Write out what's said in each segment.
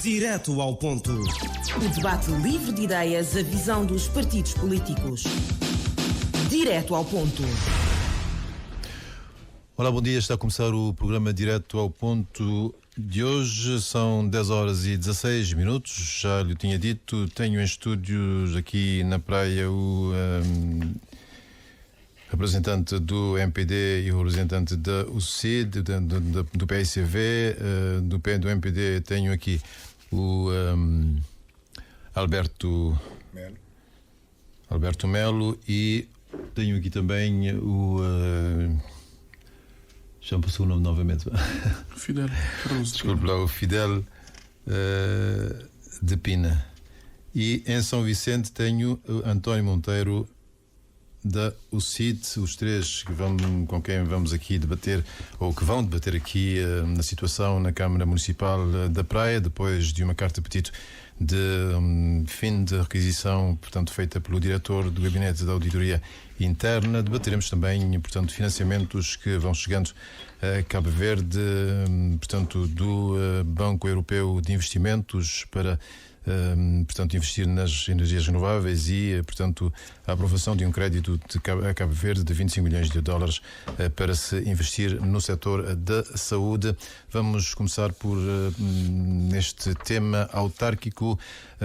Direto ao ponto. O debate livre de ideias, a visão dos partidos políticos. Direto ao ponto. Olá, bom dia. Está a começar o programa Direto ao Ponto de hoje. São 10 horas e 16 minutos. Já lhe tinha dito, tenho em estúdios aqui na praia o representante do MPD e o representante da UCID, do PSV, do MPD tenho aqui o Alberto Melo e tenho aqui também o... já me passou o nome novamente. Fidel. Desculpe lá, o Fidel de Pina. E em São Vicente tenho o António Monteiro da UCID, os três com quem vamos aqui debater, ou que vão debater aqui na situação na Câmara Municipal da Praia, depois de uma carta de pedido de fim de requisição, portanto, feita pelo diretor do Gabinete da Auditoria Interna. Debateremos também, portanto, financiamentos que vão chegando a Cabo Verde, portanto, do Banco Europeu de Investimentos para portanto, investir nas energias renováveis e, portanto, a aprovação de um crédito a Cabo Verde de 25 milhões de dólares para se investir no setor da saúde. Vamos começar por neste tema autárquico,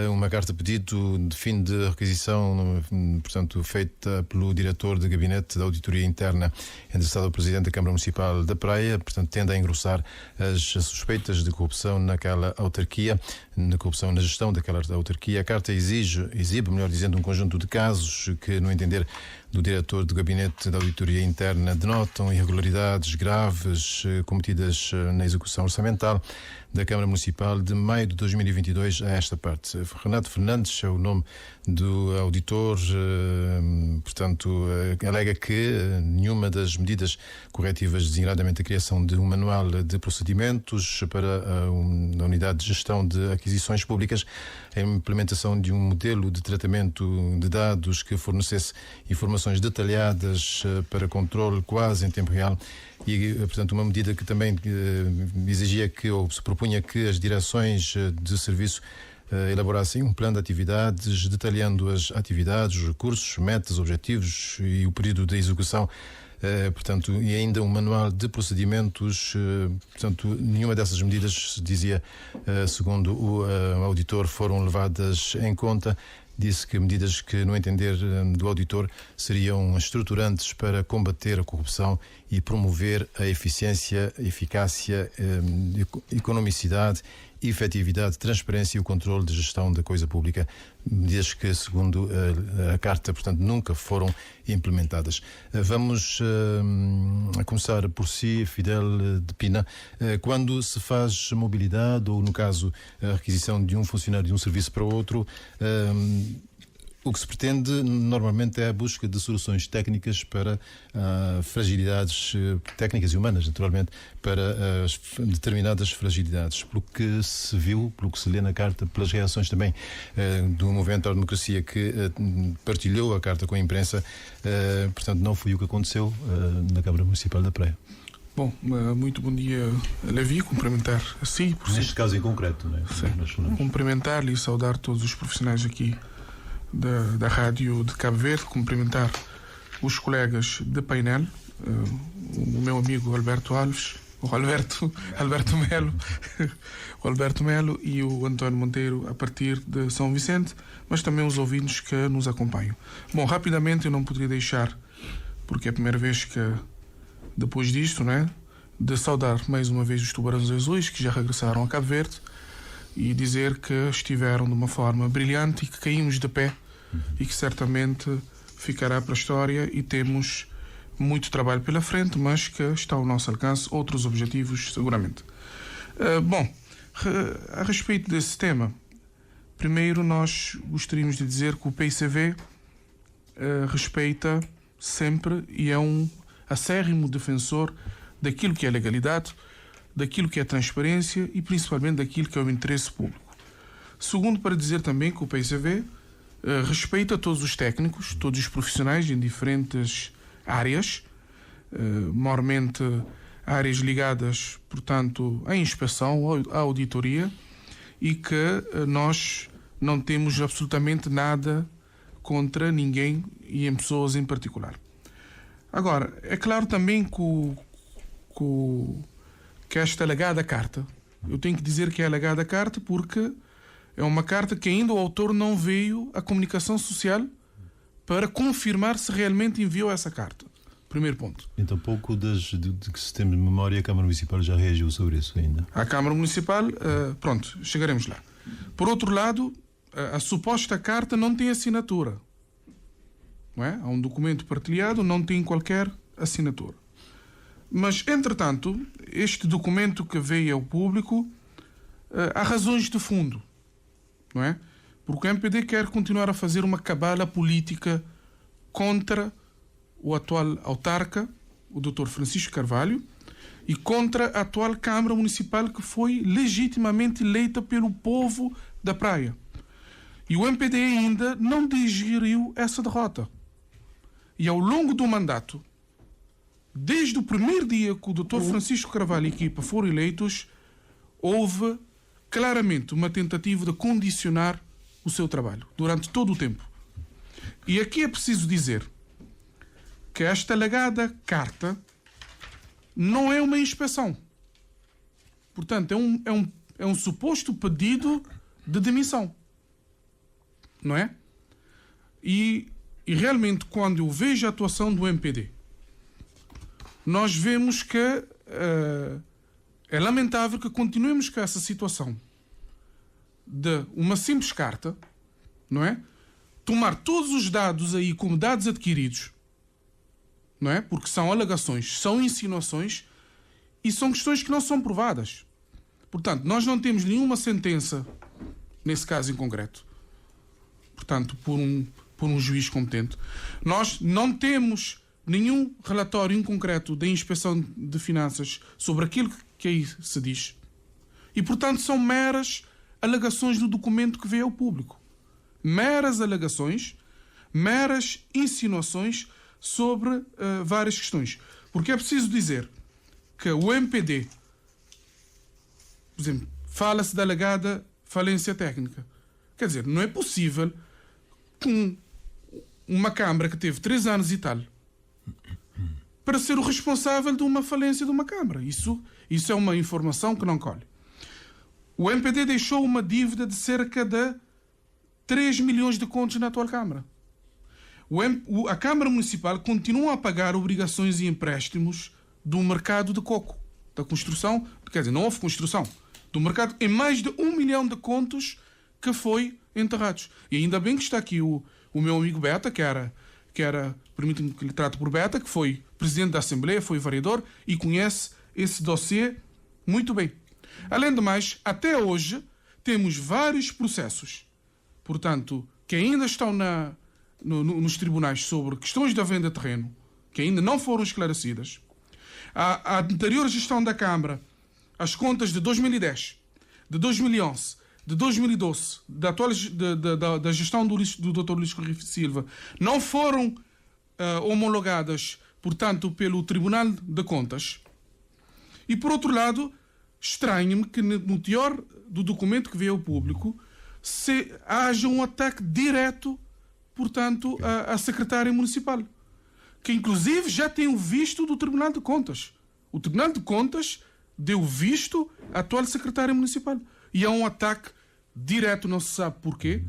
uma carta de pedido de fim de requisição, portanto, feita pelo diretor de Gabinete da Auditoria Interna, endereçado ao Presidente da Câmara Municipal da Praia, portanto, tende a engrossar as suspeitas de corrupção naquela autarquia, na corrupção na gestão daquela autarquia. A carta exibe, melhor dizendo, um conjunto de casos que, no entender do diretor do Gabinete da Auditoria Interna, denotam irregularidades graves cometidas na execução orçamental da Câmara Municipal de maio de 2022 a esta parte. Renato Fernandes é o nome do auditor, portanto, alega que nenhuma das medidas corretivas, designadamente a criação de um manual de procedimentos para a unidade de gestão de aquisições públicas, a implementação de um modelo de tratamento de dados que fornecesse informações detalhadas para controle quase em tempo real e, portanto, uma medida que também exigia que, ou se propunha que as direções de serviço elaborassem um plano de atividades, detalhando as atividades, os recursos, metas, objetivos e o período de execução, portanto, e ainda um manual de procedimentos. Portanto, nenhuma dessas medidas, dizia, segundo o auditor, foram levadas em conta. Disse que medidas que, no entender do auditor, seriam estruturantes para combater a corrupção e promover a eficiência, eficácia, economicidade, efetividade, transparência e o controle de gestão da coisa pública, medidas que, segundo a carta, portanto, nunca foram implementadas. Vamos começar por si, Fidel de Pina. Quando se faz mobilidade, ou no caso a requisição de um funcionário de um serviço para outro, o que se pretende normalmente é a busca de soluções técnicas para fragilidades técnicas e humanas, naturalmente, para determinadas fragilidades. Pelo que se viu, pelo que se lê na carta, pelas reações também do Movimento à Democracia que partilhou a carta com a imprensa, portanto, não foi o que aconteceu na Câmara Municipal da Praia. Bom, muito bom dia, Levi, cumprimentar a si. Neste caso em concreto, não é? Cumprimentar-lhe e saudar todos os profissionais aqui da Rádio de Cabo Verde, cumprimentar os colegas de painel, o meu amigo Alberto Alves, Alberto Melo, o Alberto Melo e o António Monteiro a partir de São Vicente, mas também os ouvintes que nos acompanham. Bom, rapidamente eu não poderia deixar, porque é a primeira vez que, depois disto, né, de saudar mais uma vez os Tubarões Azuis que já regressaram a Cabo Verde e dizer que estiveram de uma forma brilhante e que caímos de pé e que certamente ficará para a história e temos muito trabalho pela frente, mas que está ao nosso alcance outros objetivos, seguramente. Bom, a respeito desse tema, primeiro nós gostaríamos de dizer que o PICV respeita sempre e é um acérrimo defensor daquilo que é legalidade, daquilo que é transparência e principalmente daquilo que é o interesse público. Segundo, para dizer também que o PICV respeita todos os técnicos, todos os profissionais em diferentes áreas, maiormente áreas ligadas, portanto, à inspeção, à auditoria, e que nós não temos absolutamente nada contra ninguém e em pessoas em particular. Agora, é claro também que esta alegada carta, eu tenho que dizer que é alegada carta porque é uma carta que ainda o autor não veio à comunicação social para confirmar se realmente enviou essa carta. Primeiro ponto. Então, pouco de que se tem de memória, a Câmara Municipal já reagiu sobre isso ainda? A Câmara Municipal, pronto, chegaremos lá. Por outro lado, a suposta carta não tem assinatura. Não é? Há um documento partilhado, não tem qualquer assinatura. Mas, entretanto, este documento que veio ao público, há razões de fundo. Não é? Porque o MPD quer continuar a fazer uma cabala política contra o atual autarca, o Dr. Francisco Carvalho, e contra a atual Câmara Municipal que foi legitimamente eleita pelo povo da Praia. E o MPD ainda não digeriu essa derrota. E ao longo do mandato, desde o primeiro dia que o Dr. Francisco Carvalho e a equipa foram eleitos, houve claramente uma tentativa de condicionar o seu trabalho durante todo o tempo. E aqui é preciso dizer que esta alegada carta não é uma inspeção. Portanto, é um suposto pedido de demissão. Não é? E realmente, quando eu vejo a atuação do MPD, nós vemos que é lamentável que continuemos com essa situação de uma simples carta, não é? Tomar todos os dados aí como dados adquiridos, não é? Porque são alegações, são insinuações e são questões que não são provadas. Portanto, nós não temos nenhuma sentença, nesse caso em concreto, portanto, por um juiz competente. Nós não temos nenhum relatório em concreto da Inspeção de Finanças sobre aquilo que aí se diz. E, portanto, são meras alegações do documento que veio ao público. Meras alegações, meras insinuações sobre várias questões. Porque é preciso dizer que o MPD, por exemplo, fala-se da alegada falência técnica. Quer dizer, não é possível com uma Câmara que teve 3 anos e tal para ser o responsável de uma falência de uma Câmara. Isso é uma informação que não colhe. O MPD deixou uma dívida de cerca de 3 milhões de contos na atual Câmara. A Câmara Municipal continua a pagar obrigações e empréstimos do mercado de coco, da construção, quer dizer, não houve construção, do mercado, em mais de 1 milhão de contos que foi enterrados. E ainda bem que está aqui o meu amigo Beta, que era, permite-me que lhe trate por Beta, que foi presidente da Assembleia, foi vereador e conhece esse dossiê muito bem. Além de mais, até hoje, temos vários processos, portanto, que ainda estão nos tribunais sobre questões da venda de terreno, que ainda não foram esclarecidas. A anterior gestão da Câmara, as contas de 2010, de 2011, de 2012, da gestão do Dr. Luís Correia Silva, não foram homologadas, portanto, pelo Tribunal de Contas. E, por outro lado, estranha-me que no teor do documento que veio ao público haja um ataque direto, portanto, à secretária municipal, que inclusive já tem o visto do Tribunal de Contas. O Tribunal de Contas deu visto à atual secretária municipal. E há um ataque direto, não se sabe porquê,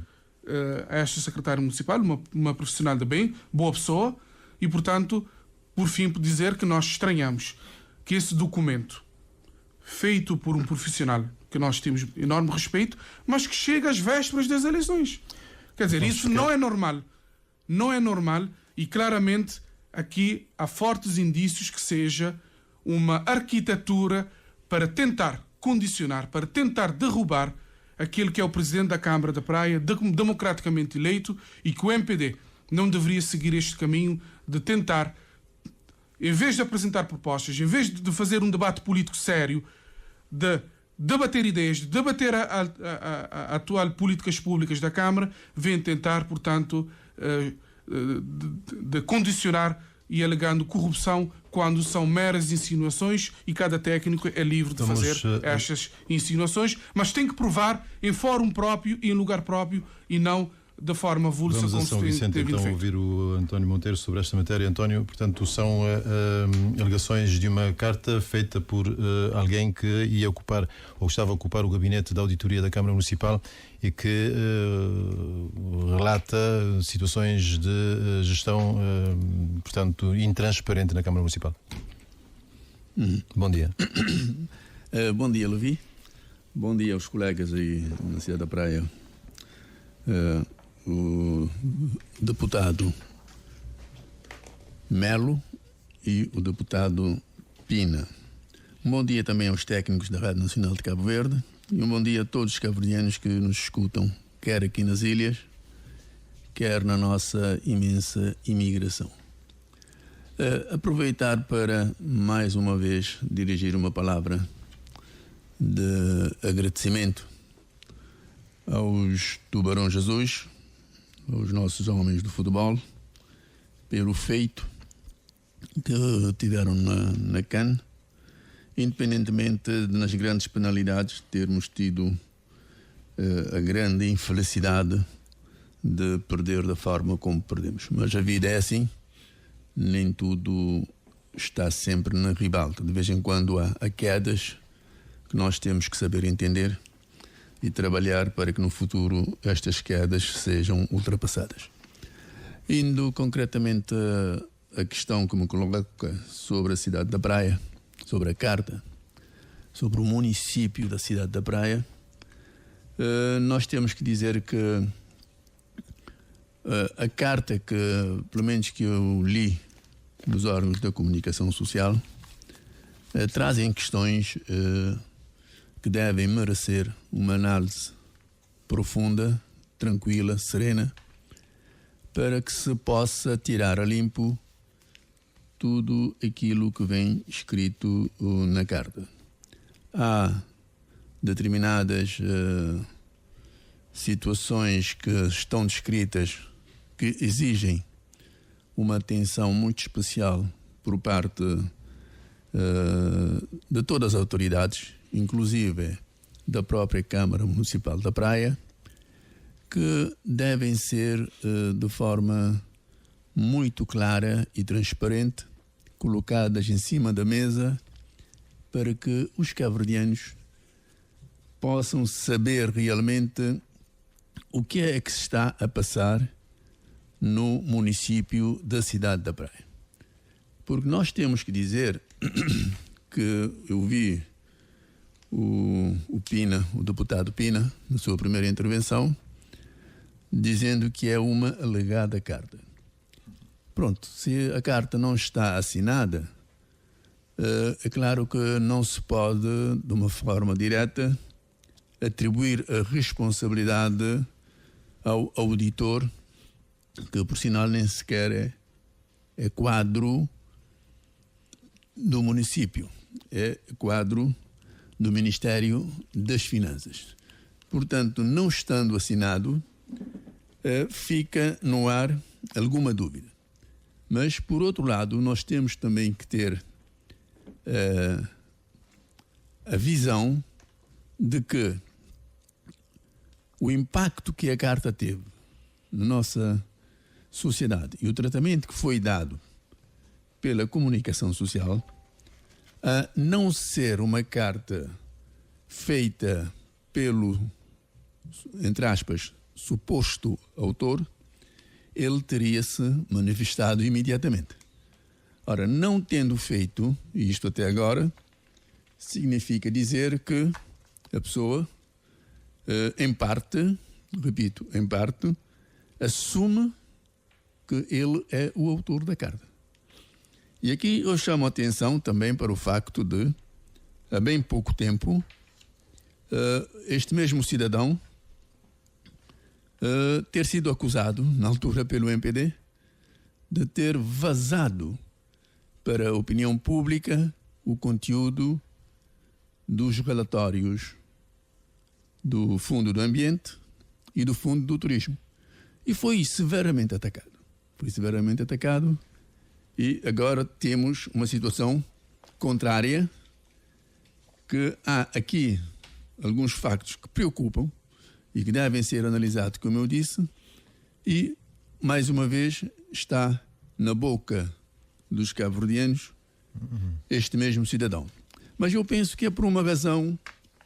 a esta secretária municipal, uma profissional de bem, boa pessoa, e, portanto, por fim, dizer que nós estranhamos que esse documento, feito por um profissional que nós temos enorme respeito, mas que chega às vésperas das eleições. Quer dizer, isso não é normal. Não é normal e, claramente, aqui há fortes indícios que seja uma arquitetura para tentar condicionar, para tentar derrubar aquele que é o presidente da Câmara da Praia, democraticamente eleito, e que o MPD não deveria seguir este caminho de tentar, em vez de apresentar propostas, em vez de fazer um debate político sério, de debater ideias, de debater a atual políticas públicas da Câmara, vem tentar, portanto, de condicionar e alegando corrupção quando são meras insinuações e cada técnico é livre de fazer estas insinuações, mas tem que provar em fórum próprio e em lugar próprio e não da forma vulsa como se São Vicente então feito. ouvir o António Monteiro sobre esta matéria. António, portanto, são alegações de uma carta feita por alguém que ia ocupar ou estava a ocupar o gabinete da auditoria da Câmara Municipal e que relata situações de gestão, portanto, intransparente na Câmara Municipal. Bom dia. Bom dia, Levi. Bom dia aos colegas aí na cidade da Praia. O deputado Melo e o deputado Pina. Um bom dia também aos técnicos da Rádio Nacional de Cabo Verde e um bom dia a todos os cabo-verdianos que nos escutam, quer aqui nas ilhas, quer na nossa imensa imigração. Aproveitar para, mais uma vez, dirigir uma palavra de agradecimento aos Tubarões Azuis, aos nossos homens do futebol, pelo feito que tiveram na CAN, independentemente de, nas grandes penalidades, termos tido a grande infelicidade de perder da forma como perdemos. Mas a vida é assim, nem tudo está sempre na ribalta. De vez em quando há quedas que nós temos que saber entender e trabalhar para que no futuro estas quedas sejam ultrapassadas. Indo concretamente a questão que me coloca sobre a cidade da Praia, sobre a carta, sobre o município da cidade da Praia, nós temos que dizer que a carta que, pelo menos que eu li dos órgãos da comunicação social, trazem questões que devem merecer uma análise profunda, tranquila, serena, para que se possa tirar a limpo tudo aquilo que vem escrito na carta. Há determinadas situações que estão descritas que exigem uma atenção muito especial por parte de todas as autoridades, inclusive da própria Câmara Municipal da Praia, que devem ser de forma muito clara e transparente colocadas em cima da mesa para que os cabo-verdianos possam saber realmente o que é que se está a passar no município da cidade da Praia. Porque nós temos que dizer que eu vi o Pina, o deputado Pina, na sua primeira intervenção, dizendo que é uma alegada carta. Pronto, se a carta não está assinada, é claro que não se pode, de uma forma direta, atribuir a responsabilidade ao auditor, que por sinal nem sequer é quadro do município, é quadro do Ministério das Finanças. Portanto, não estando assinado, fica no ar alguma dúvida. Mas, por outro lado, nós temos também que ter a visão de que o impacto que a carta teve na nossa sociedade e o tratamento que foi dado pela comunicação social, a não ser uma carta feita pelo, entre aspas, suposto autor, ele teria-se manifestado imediatamente. Ora, não tendo feito isto até agora, significa dizer que a pessoa, em parte, repito, em parte, assume que ele é o autor da carta. E aqui eu chamo a atenção também para o facto de, há bem pouco tempo, este mesmo cidadão ter sido acusado, na altura pelo MPD, de ter vazado para a opinião pública o conteúdo dos relatórios do Fundo do Ambiente e do Fundo do Turismo. E foi severamente atacado. Foi severamente atacado E agora temos uma situação contrária, que há aqui alguns factos que preocupam e que devem ser analisados, como eu disse, e, mais uma vez, está na boca dos cabo-verdianos este mesmo cidadão. Mas eu penso que é por uma razão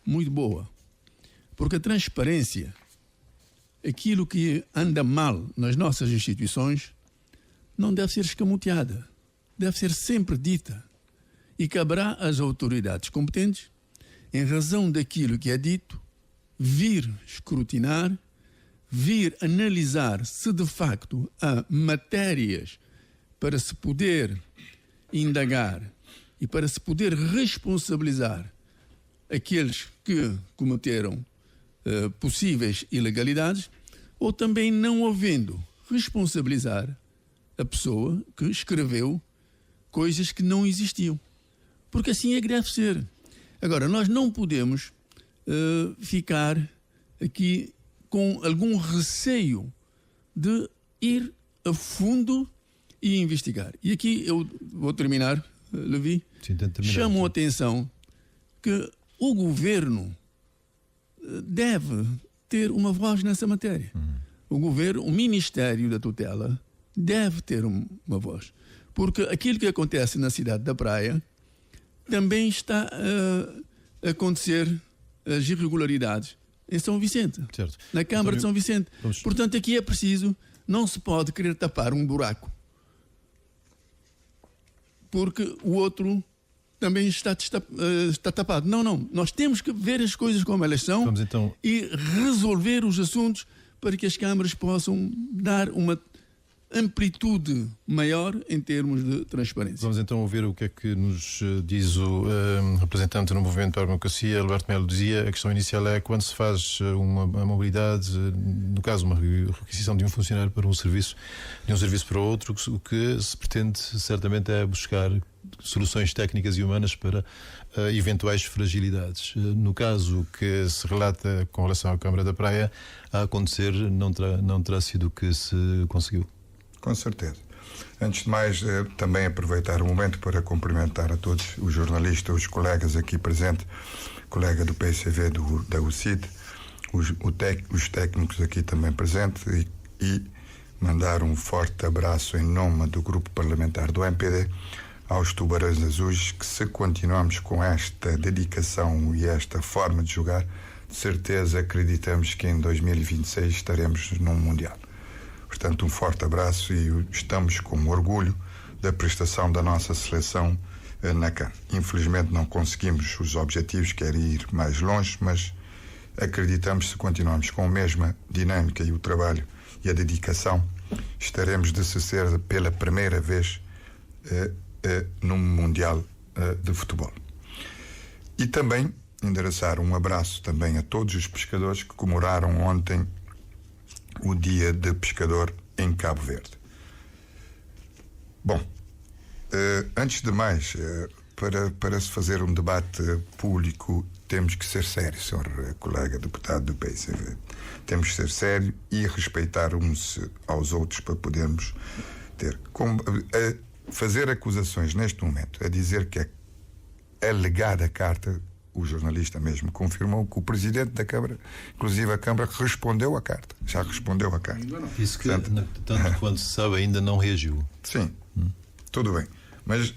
muito boa, porque a transparência, aquilo que anda mal nas nossas instituições, não deve ser escamoteada, deve ser sempre dita. E caberá às autoridades competentes, em razão daquilo que é dito, vir escrutinar, vir analisar se de facto há matérias para se poder indagar e para se poder responsabilizar aqueles que cometeram possíveis ilegalidades, ou também, não havendo, responsabilizar a pessoa que escreveu coisas que não existiam. Porque assim é que deve ser. Agora, nós não podemos ficar aqui com algum receio de ir a fundo e investigar. E aqui eu vou terminar, Levi. Chamo a atenção que o governo deve ter uma voz nessa matéria. O governo, o Ministério da Tutela, deve ter uma voz. Porque aquilo que acontece na cidade da Praia também está a acontecer as irregularidades em São Vicente, certo, na Câmara de São Vicente. Portanto, aqui é preciso, não se pode querer tapar um buraco, porque o outro também está tapado. Não. Nós temos que ver as coisas como elas são e resolver os assuntos para que as câmaras possam dar uma amplitude maior em termos de transparência. Vamos então ouvir o que é que nos diz o representante do Movimento para a Democracia, Alberto Melo. Dizia, a questão inicial é quando se faz uma mobilidade, no caso uma requisição de um funcionário para um serviço, de um serviço para outro, o que se pretende certamente é buscar soluções técnicas e humanas para eventuais fragilidades. No caso que se relata com relação à Câmara da Praia, a acontecer não terá sido o que se conseguiu. Com certeza. Antes de mais, também aproveitar o momento para cumprimentar a todos os jornalistas, os colegas aqui presentes, colega do PCV, da UCID, os técnicos aqui também presentes e mandar um forte abraço em nome do grupo parlamentar do MPD aos Tubarões Azuis, que se continuarmos com esta dedicação e esta forma de jogar, de certeza acreditamos que em 2026 estaremos num Mundial. Portanto, um forte abraço e estamos com orgulho da prestação da nossa seleção na CAN. Infelizmente não conseguimos os objetivos, quer ir mais longe, mas acreditamos que se continuarmos com a mesma dinâmica e o trabalho e a dedicação, estaremos de ser pela primeira vez num Mundial de Futebol. E também endereçar um abraço também a todos os pescadores que comemoraram ontem o Dia de Pescador em Cabo Verde. Bom, antes de mais, para se fazer um debate público, temos que ser sérios, senhor colega deputado do PCV. Temos que ser sérios e respeitar uns aos outros para podermos ter. Fazer acusações neste momento, a dizer que é alegada a carta, o jornalista mesmo confirmou que o presidente da Câmara, inclusive a Câmara, respondeu à carta. Já respondeu à carta. Isso que, tanto quanto se sabe, ainda não reagiu. Sim, tudo bem. Mas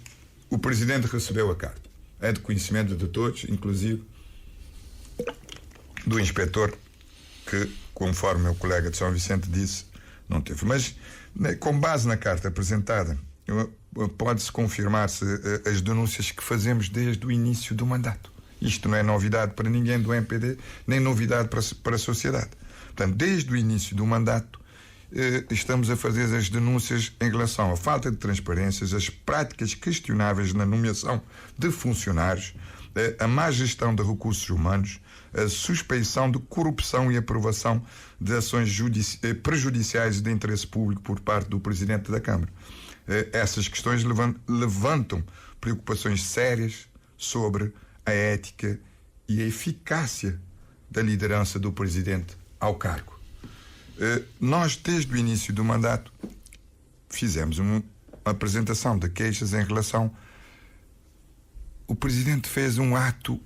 o presidente recebeu a carta. É de conhecimento de todos, inclusive do inspetor, que, conforme o colega de São Vicente disse, não teve. Mas, com base na carta apresentada, pode-se confirmar-se as denúncias que fazemos desde o início do mandato. Isto não é novidade para ninguém do MPD, nem novidade para a sociedade. Portanto, desde o início do mandato, estamos a fazer as denúncias em relação à falta de transparências, as práticas questionáveis na nomeação de funcionários, a má gestão de recursos humanos, a suspeição de corrupção e aprovação de ações prejudiciais de interesse público por parte do Presidente da Câmara. Essas questões levantam preocupações sérias sobre a ética e a eficácia da liderança do Presidente ao cargo. Nós, desde o início do mandato, fizemos apresentação de queixas em relação... O Presidente fez um ato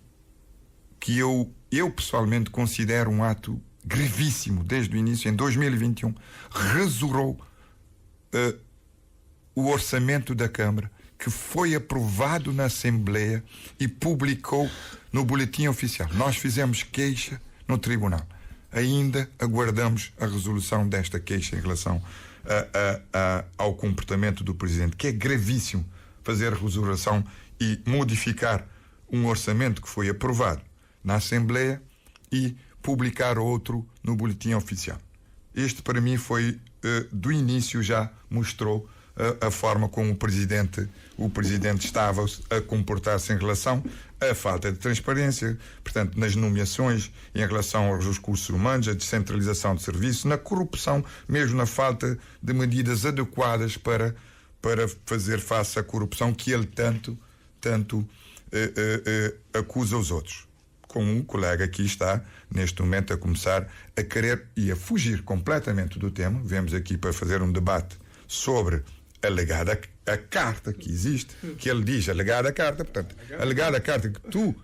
que eu pessoalmente considero um ato gravíssimo desde o início. Em 2021 rasurou o orçamento da Câmara, que foi aprovado na Assembleia e publicou no Boletim Oficial. Nós fizemos queixa no Tribunal. Ainda aguardamos a resolução desta queixa em relação ao comportamento do Presidente, que é gravíssimo fazer a resolução e modificar um orçamento que foi aprovado na Assembleia e publicar outro no Boletim Oficial. Este, para mim, foi, do início já mostrou a forma como o Presidente estava a comportar-se em relação à falta de transparência, portanto, nas nomeações, em relação aos recursos humanos, a descentralização de serviços, na corrupção, mesmo na falta de medidas adequadas para fazer face à corrupção que ele tanto acusa os outros. Com um colega que está, neste momento, a começar a querer e a fugir completamente do tema. Viemos aqui para fazer um debate sobre a carta que existe, que ele diz alegada carta, portanto, alegada carta que tu,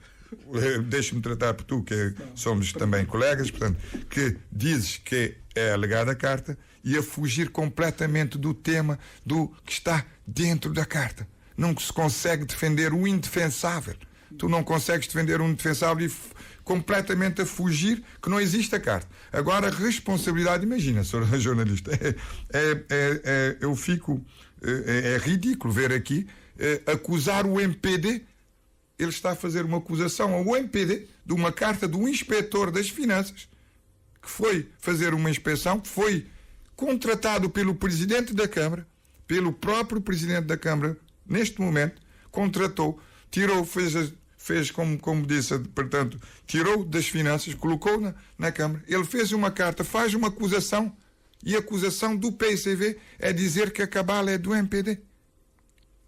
deixa-me tratar por tu, que somos também colegas, portanto, que dizes que é alegada carta, e a fugir completamente do tema do que está dentro da carta. Não se consegue defender o indefensável. Tu não consegues defender o indefensável e completamente a fugir que não existe a carta. Agora, a responsabilidade, imagina, senhor jornalista, eu fico... É ridículo ver aqui acusar o MPD. Ele está a fazer uma acusação ao MPD de uma carta do inspetor das finanças, que foi fazer uma inspeção, que foi contratado pelo Presidente da Câmara, pelo próprio Presidente da Câmara, neste momento, contratou, tirou, fez como disse, portanto, tirou das finanças, colocou na Câmara. Ele fez uma carta, faz uma acusação, e a acusação do PCV é dizer que a cabala é do MPD.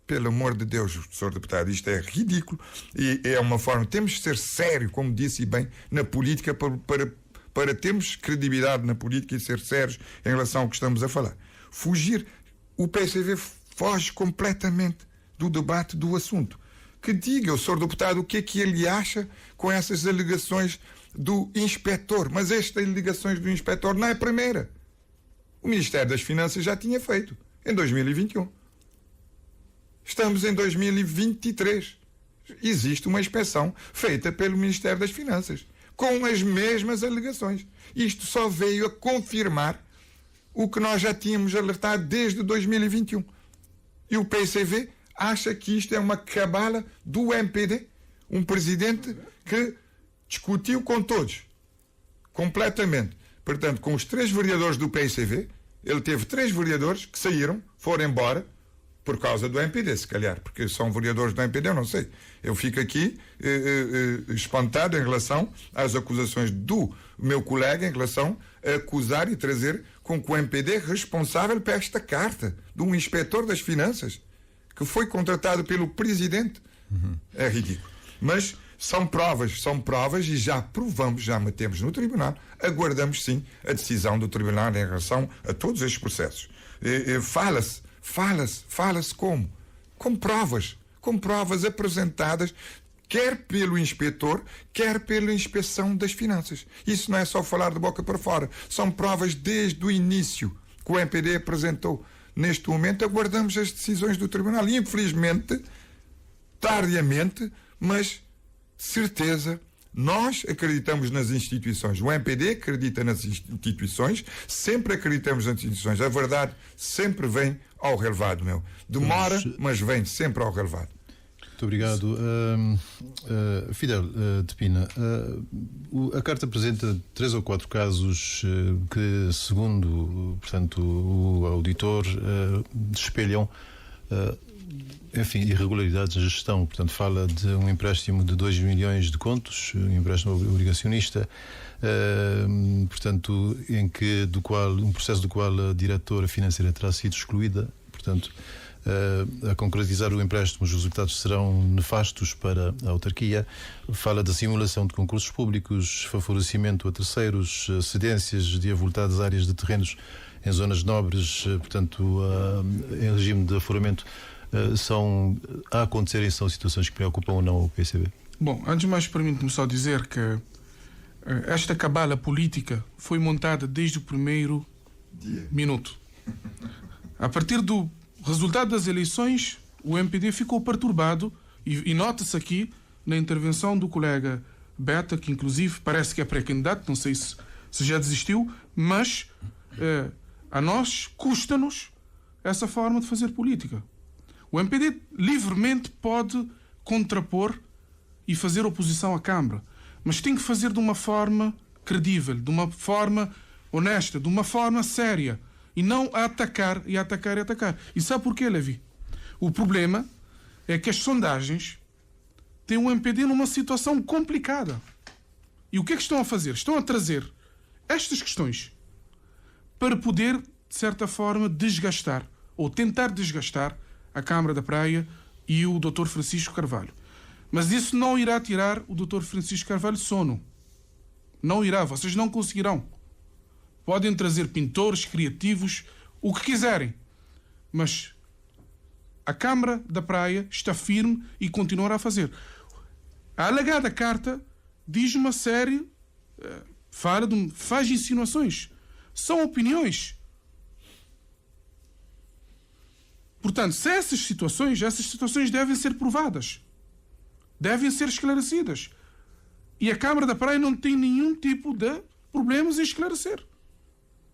Pelo amor de Deus, senhor deputado, isto é ridículo e é uma forma... Temos de ser sério, como disse bem, na política para termos credibilidade na política e ser sérios em relação ao que estamos a falar. Fugir, o PCV foge completamente do debate do assunto. Que diga o senhor deputado o que é que ele acha com essas alegações do inspetor. Mas estas alegações do inspetor não é a primeira. O Ministério das Finanças já tinha feito, em 2021. Estamos em 2023. Existe uma inspeção feita pelo Ministério das Finanças, com as mesmas alegações. Isto só veio a confirmar o que nós já tínhamos alertado desde 2021. E o PCV acha que isto é uma cabala do MPD, um presidente que discutiu com todos, completamente. Portanto, com os 3 vereadores do PCV, ele teve 3 vereadores que saíram, foram embora, por causa do MPD, se calhar, porque são vereadores do MPD, eu não sei. Eu fico aqui espantado em relação às acusações do meu colega, em relação a acusar e trazer com que o MPD é responsável por esta carta de um inspetor das finanças, que foi contratado pelo Presidente. É ridículo. Mas são provas e já provamos, já metemos no Tribunal, aguardamos sim a decisão do Tribunal em relação a todos estes processos. Fala-se como? Com provas apresentadas quer pelo inspetor, quer pela Inspeção das Finanças. Isso não é só falar de boca para fora, são provas desde o início que o MPD apresentou. Neste momento aguardamos as decisões do Tribunal. Infelizmente, tardiamente, mas certeza, nós acreditamos nas instituições. O MPD acredita nas instituições, sempre acreditamos nas instituições. A verdade sempre vem ao relevado, meu. Demora, mas vem sempre ao relevado. Muito obrigado. Fidel de Pina, a carta apresenta 3 ou 4 casos que, segundo, portanto, o auditor, espelham enfim, irregularidades na gestão. Portanto, fala de um empréstimo de 2 milhões de contos, um empréstimo obrigacionista, portanto, um processo do qual a diretora financeira terá sido excluída. Portanto, a concretizar o empréstimo, os resultados serão nefastos para a autarquia. Fala da simulação de concursos públicos, favorecimento a terceiros, cedências de avultadas áreas de terrenos em zonas nobres, portanto, em regime de aforamento, a acontecerem, são situações que preocupam ou não o PCV? Bom, antes de mais, permite-me só dizer que esta cabala política foi montada desde o primeiro minuto. A partir do resultado das eleições, o MPD ficou perturbado e nota-se aqui na intervenção do colega Beta, que inclusive parece que é pré-candidato, não sei se já desistiu, mas a nós custa-nos essa forma de fazer política. O MPD livremente pode contrapor e fazer oposição à Câmara, mas tem que fazer de uma forma credível, de uma forma honesta, de uma forma séria, e não a atacar e atacar e atacar. E sabe porquê, Levi? O problema é que as sondagens têm o MPD numa situação complicada. E o que é que estão a fazer? Estão a trazer estas questões para poder, de certa forma, desgastar ou tentar desgastar a Câmara da Praia e o Dr. Francisco Carvalho. Mas isso não irá tirar o Dr. Francisco Carvalho sono. Não irá, vocês não conseguirão. Podem trazer pintores, criativos, o que quiserem. Mas a Câmara da Praia está firme e continuará a fazer. A alegada carta diz uma série, faz insinuações. São opiniões. Portanto, se essas situações devem ser provadas. Devem ser esclarecidas. E a Câmara da Praia não tem nenhum tipo de problemas em esclarecer.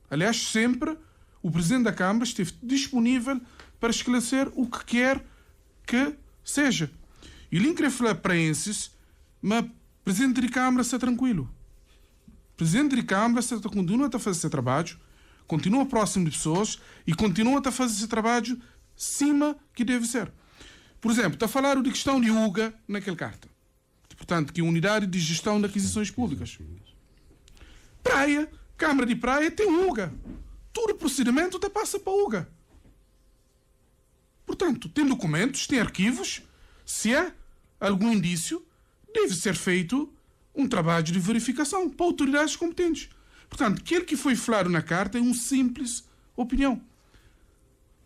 Aliás, sempre o Presidente da Câmara esteve disponível para esclarecer o que quer que seja. E o queria falar para esses, mas o Presidente da Câmara está tranquilo. O Presidente da Câmara continua a fazer seu trabalho, continua próximo de pessoas e continua a fazer seu trabalho cima que deve ser. Por exemplo, está a falar de questão de UGA naquela carta. Portanto, que é a Unidade de Gestão de Aquisições Públicas. Praia, Câmara de Praia tem UGA. Todo o procedimento passa para a UGA. Portanto, tem documentos, tem arquivos. Se há algum indício, deve ser feito um trabalho de verificação para autoridades competentes. Portanto, aquele que foi falado na carta é uma simples opinião.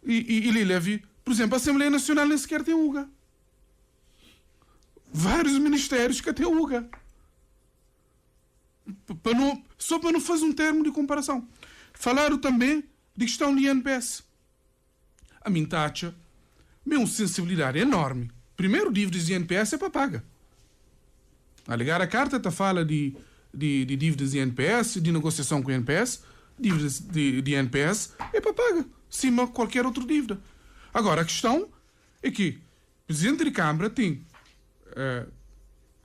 E ele leve, por exemplo, a Assembleia Nacional nem sequer tem UGA. Vários ministérios que têm UGA. Só para não fazer um termo de comparação. Falaram também de questão de INPS. A mim taxa, uma sensibilidade enorme. Primeiro, dívidas de INPS é para paga. A ligar a carta, está fala de dívidas de INPS, de negociação com o INPS, dívidas de INPS é para paga. Cima de qualquer outra dívida. Agora, a questão é que o Presidente da Câmara tem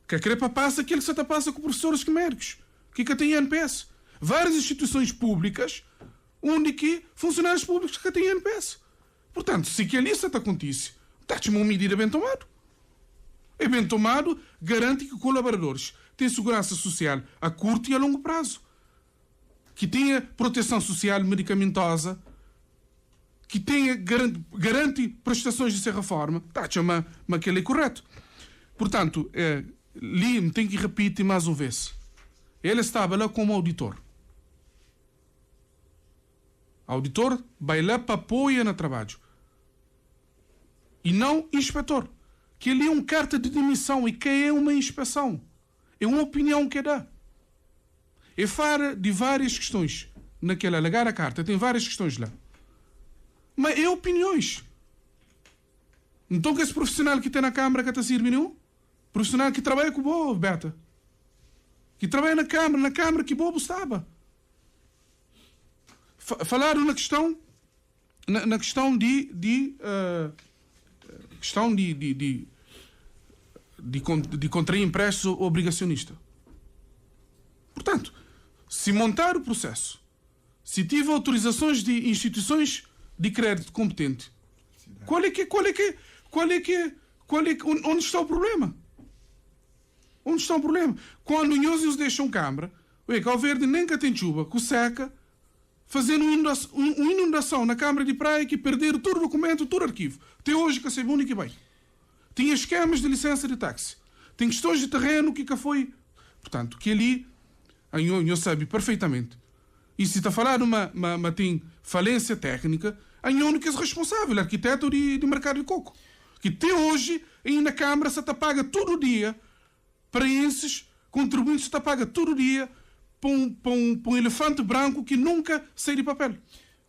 que querer para passa aquilo que se passa com professores e médicos, que tem INPS. Várias instituições públicas, onde que funcionários públicos que têm INPS. Portanto, se aquilo isso acontece, está-te uma medida bem tomada. É bem tomado, garante que colaboradores têm segurança social a curto e a longo prazo, que tenha proteção social medicamentosa, que tenha, garante prestações de serra forma, está-te uma aquele é correto. Portanto, Lim tem que repetir mais uma vez. Ele estava lá como auditor. Auditor vai lá para apoiar no trabalho. E não inspetor. Que ele é uma carta de demissão e que é uma inspeção. É uma opinião que dá. É fala de várias questões. Naquela alegar a carta, tem várias questões lá. Mas é opiniões. Então que esse profissional que tem na Câmara que está servindo, profissional que trabalha com o Bobo, Beta, que trabalha na Câmara que o Bobo estava. Falaram na questão de contrair empréstimo obrigacionista. Portanto, se montar o processo, se tiver autorizações de instituições de crédito competente, onde está o problema? Onde está o problema? Quando os deixam Câmara, o Cabo Verde nem que tem chuva, que seca, fazendo uma inundação na Câmara de Praia que perderam todo o documento, todo o arquivo. Até hoje que é único e bem. Tem esquemas de licença de táxi. Tem questões de terreno que foi. Portanto, que ali, eu sabe perfeitamente. E se está a falar uma tem falência técnica, a única responsável, o arquiteto de mercado de coco. Que até hoje, aí na Câmara, se está paga todo dia, paraenses, contribuintes, se está paga todo dia para um elefante branco que nunca sai de papel.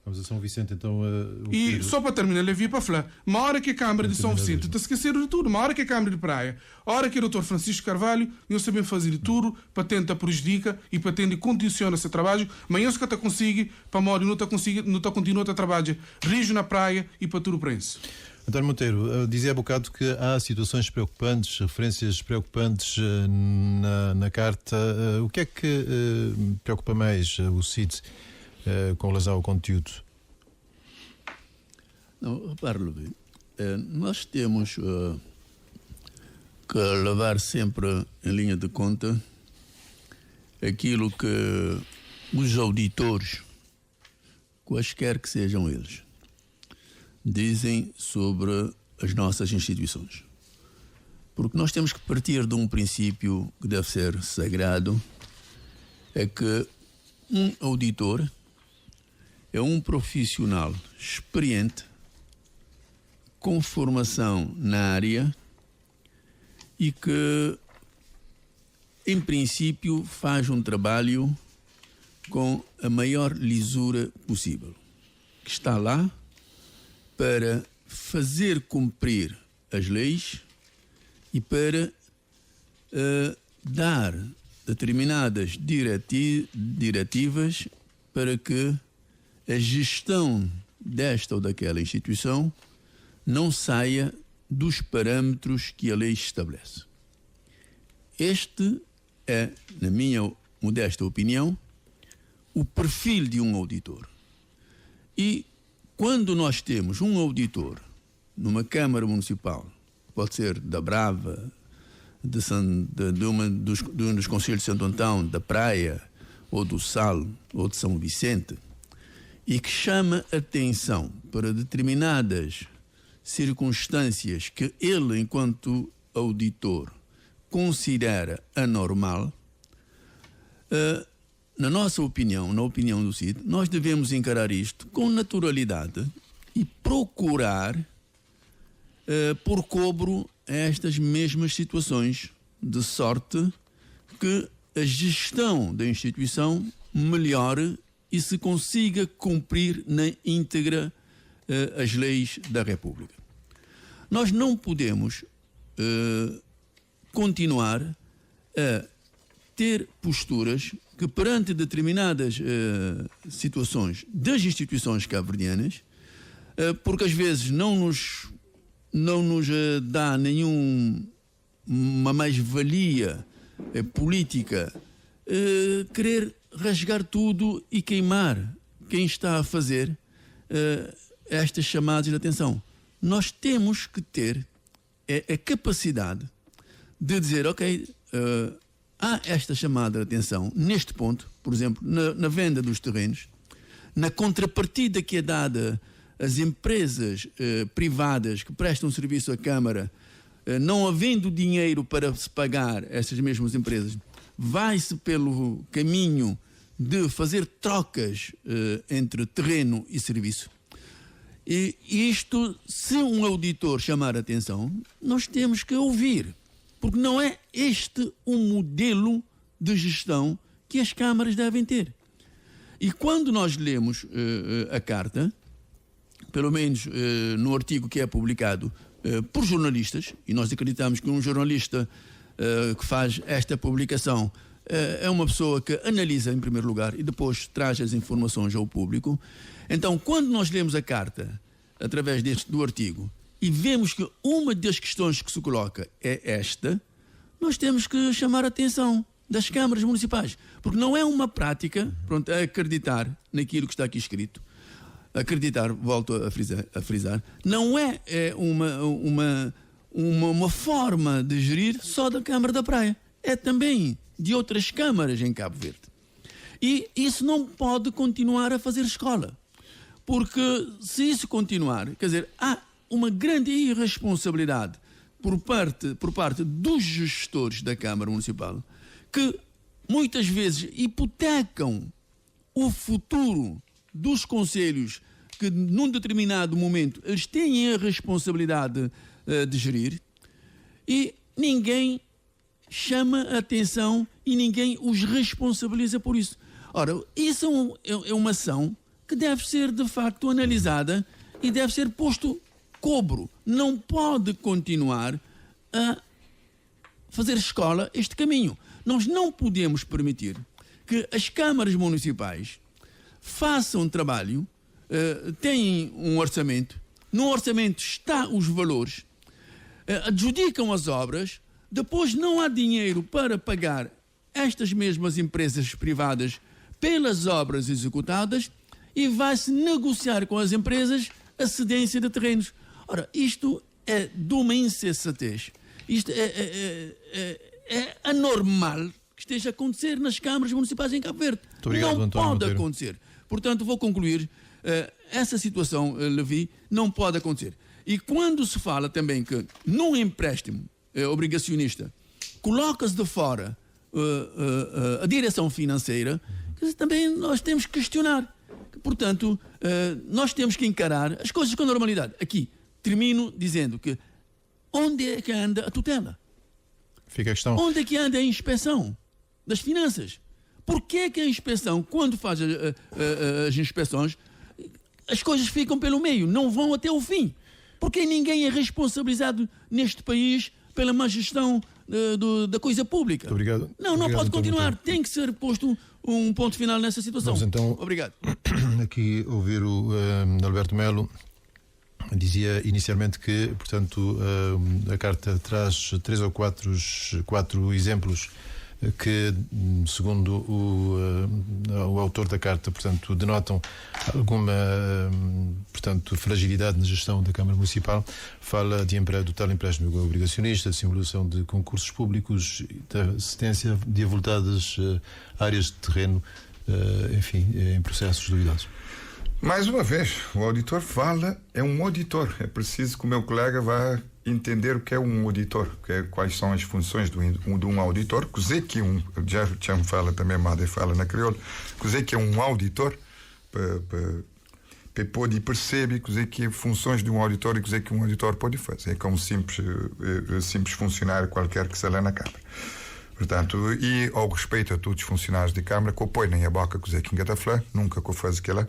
Vamos a São Vicente, então. E só para terminar, ele havia para falar. Uma hora que a Câmara de São Vicente está esquecendo de tudo, uma hora que a Câmara de Praia, a hora que o Dr. Francisco Carvalho, eu sabem fazer de tudo para tentar prejudicar e para tentar condicionar esse trabalho, mas eu que está conseguindo, para Mori não está continuando a trabalhar, rijo na praia e para tudo para isso. António Monteiro, dizia há bocado que há situações preocupantes, referências preocupantes na carta. O que é que preocupa mais o CID com relação ao conteúdo? Não, repare, Luís, nós temos que levar sempre em linha de conta aquilo que os auditores, quaisquer que sejam eles, dizem sobre as nossas instituições. Porque nós temos que partir de um princípio que deve ser sagrado, é que um auditor é um profissional experiente, com formação na área e que, em princípio, faz um trabalho com a maior lisura possível. Que está lá para fazer cumprir as leis e para dar determinadas diretivas para que a gestão desta ou daquela instituição não saia dos parâmetros que a lei estabelece. Este é, na minha modesta opinião, o perfil de um auditor. E quando nós temos um auditor numa Câmara Municipal, pode ser da Brava, de um dos Conselhos de Santo Antão, da Praia, ou do Sal, ou de São Vicente, e que chama atenção para determinadas circunstâncias que ele, enquanto auditor, considera anormal, na nossa opinião, na opinião do CID, nós devemos encarar isto com naturalidade e procurar por cobro estas mesmas situações, de sorte que a gestão da instituição melhore e se consiga cumprir na íntegra as leis da República. Nós não podemos continuar a ter posturas que, perante determinadas situações das instituições cabo-verdianas, porque às vezes não nos dá nenhuma mais-valia política, querer rasgar tudo e queimar quem está a fazer estas chamadas de atenção. Nós temos que ter a capacidade de dizer, ok, há esta chamada de atenção neste ponto, por exemplo, na venda dos terrenos, na contrapartida que é dada às empresas privadas que prestam serviço à Câmara, não havendo dinheiro para se pagar essas mesmas empresas, vai-se pelo caminho de fazer trocas entre terreno e serviço. E isto, se um auditor chamar a atenção, nós temos que ouvir, porque não é este o modelo de gestão que as câmaras devem ter. E quando nós lemos a carta, pelo menos no artigo que é publicado por jornalistas, e nós acreditamos que um jornalista que faz esta publicação é uma pessoa que analisa em primeiro lugar e depois traz as informações ao público. Então, quando nós lemos a carta através do artigo e vemos que uma das questões que se coloca é esta, nós temos que chamar a atenção das câmaras municipais, porque não é uma prática, pronto, a acreditar naquilo que está aqui escrito. Acreditar, volto a frisar, não é uma forma de gerir só da Câmara da Praia, é também de outras câmaras em Cabo Verde. E isso não pode continuar a fazer escola, porque se isso continuar, quer dizer, há uma grande irresponsabilidade por parte dos gestores da Câmara Municipal, que muitas vezes hipotecam o futuro dos conselhos que num determinado momento eles têm a responsabilidade de gerir e ninguém chama a atenção e ninguém os responsabiliza por isso. Ora, isso é uma ação que deve ser de facto analisada e deve ser posto cobro. Não pode continuar a fazer escola este caminho. Nós não podemos permitir que as câmaras municipais façam um trabalho, têm um orçamento, no orçamento estão os valores, adjudicam as obras, depois não há dinheiro para pagar estas mesmas empresas privadas pelas obras executadas e vai-se negociar com as empresas a cedência de terrenos. Ora, isto é de uma insensatez. Isto é anormal que esteja a acontecer nas câmaras municipais em Cabo Verde. Obrigado, não pode acontecer. Portanto, vou concluir. Essa situação, Levi, não pode acontecer. E quando se fala também que num empréstimo obrigacionista coloca-se de fora a direção financeira, também nós temos que questionar. Portanto, nós temos que encarar as coisas com normalidade. Aqui, termino dizendo que onde é que anda a tutela? Fica a questão. Onde é que anda a inspeção das finanças? Porquê é que a inspeção, quando faz as inspeções, as coisas ficam pelo meio, não vão até o fim? Porque ninguém é responsabilizado neste país pela má gestão da coisa pública. Muito obrigado. Não pode continuar. Tem que ser posto um ponto final nessa situação. Vamos então obrigado. Aqui ouvir o Alberto Melo. Dizia inicialmente que, portanto, a carta traz 3 ou 4 exemplos que, segundo o autor da carta, portanto, denotam alguma, portanto, fragilidade na gestão da Câmara Municipal. Fala do tal empréstimo obrigacionista, de simulação de concursos públicos, da cedência de avultadas áreas de terreno, enfim, em processos duvidosos. Mais uma vez, o auditor fala, é um auditor. É preciso que o meu colega vá entender o que é um auditor, quais são as funções de um auditor. Cozer que já me fala também, Made fala na crioulo, cozer que é um auditor, para poder perceber cozer que funções de um auditor e cozer que um auditor pode fazer. É como simples funcionário qualquer que se lá na Câmara. Portanto, e ao respeito a todos os funcionários de Câmara, que apoiem a boca cozer que engata flor, nunca que eu faço aquela.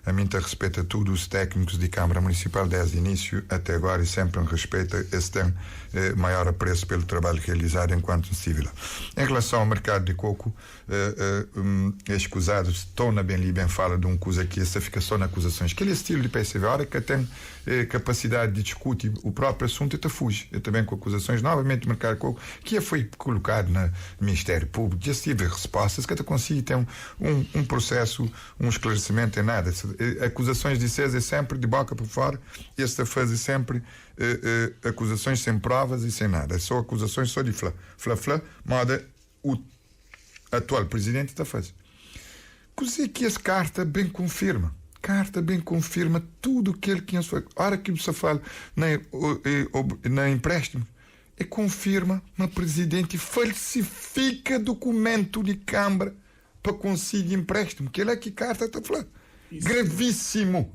A mim te respeita todos os técnicos de Câmara Municipal desde o início até agora e sempre respeita esse tem maior apreço pelo trabalho realizado enquanto civil. Em relação ao mercado de coco, escusados, torna bem ali, bem fala de um coisa que essa fica só na acusações. Aquele estilo de PCV, a hora que tem capacidade de discutir o próprio assunto, até fuge. Eu também com acusações, novamente, o mercado de coco, que foi colocado no Ministério Público, já tive respostas, que até consigo ter um processo, um esclarecimento em nada. Acusações de César sempre de boca para fora, este a fazer sempre acusações sem provas e sem nada, só acusações só de flá, moda o atual presidente está a fazer. Coisa que essa carta bem confirma tudo aquilo que a hora que você fala na empréstimo, confirma que o presidente falsifica documento de Câmara para conseguir empréstimo, que é que a carta está a falar. Gravíssimo,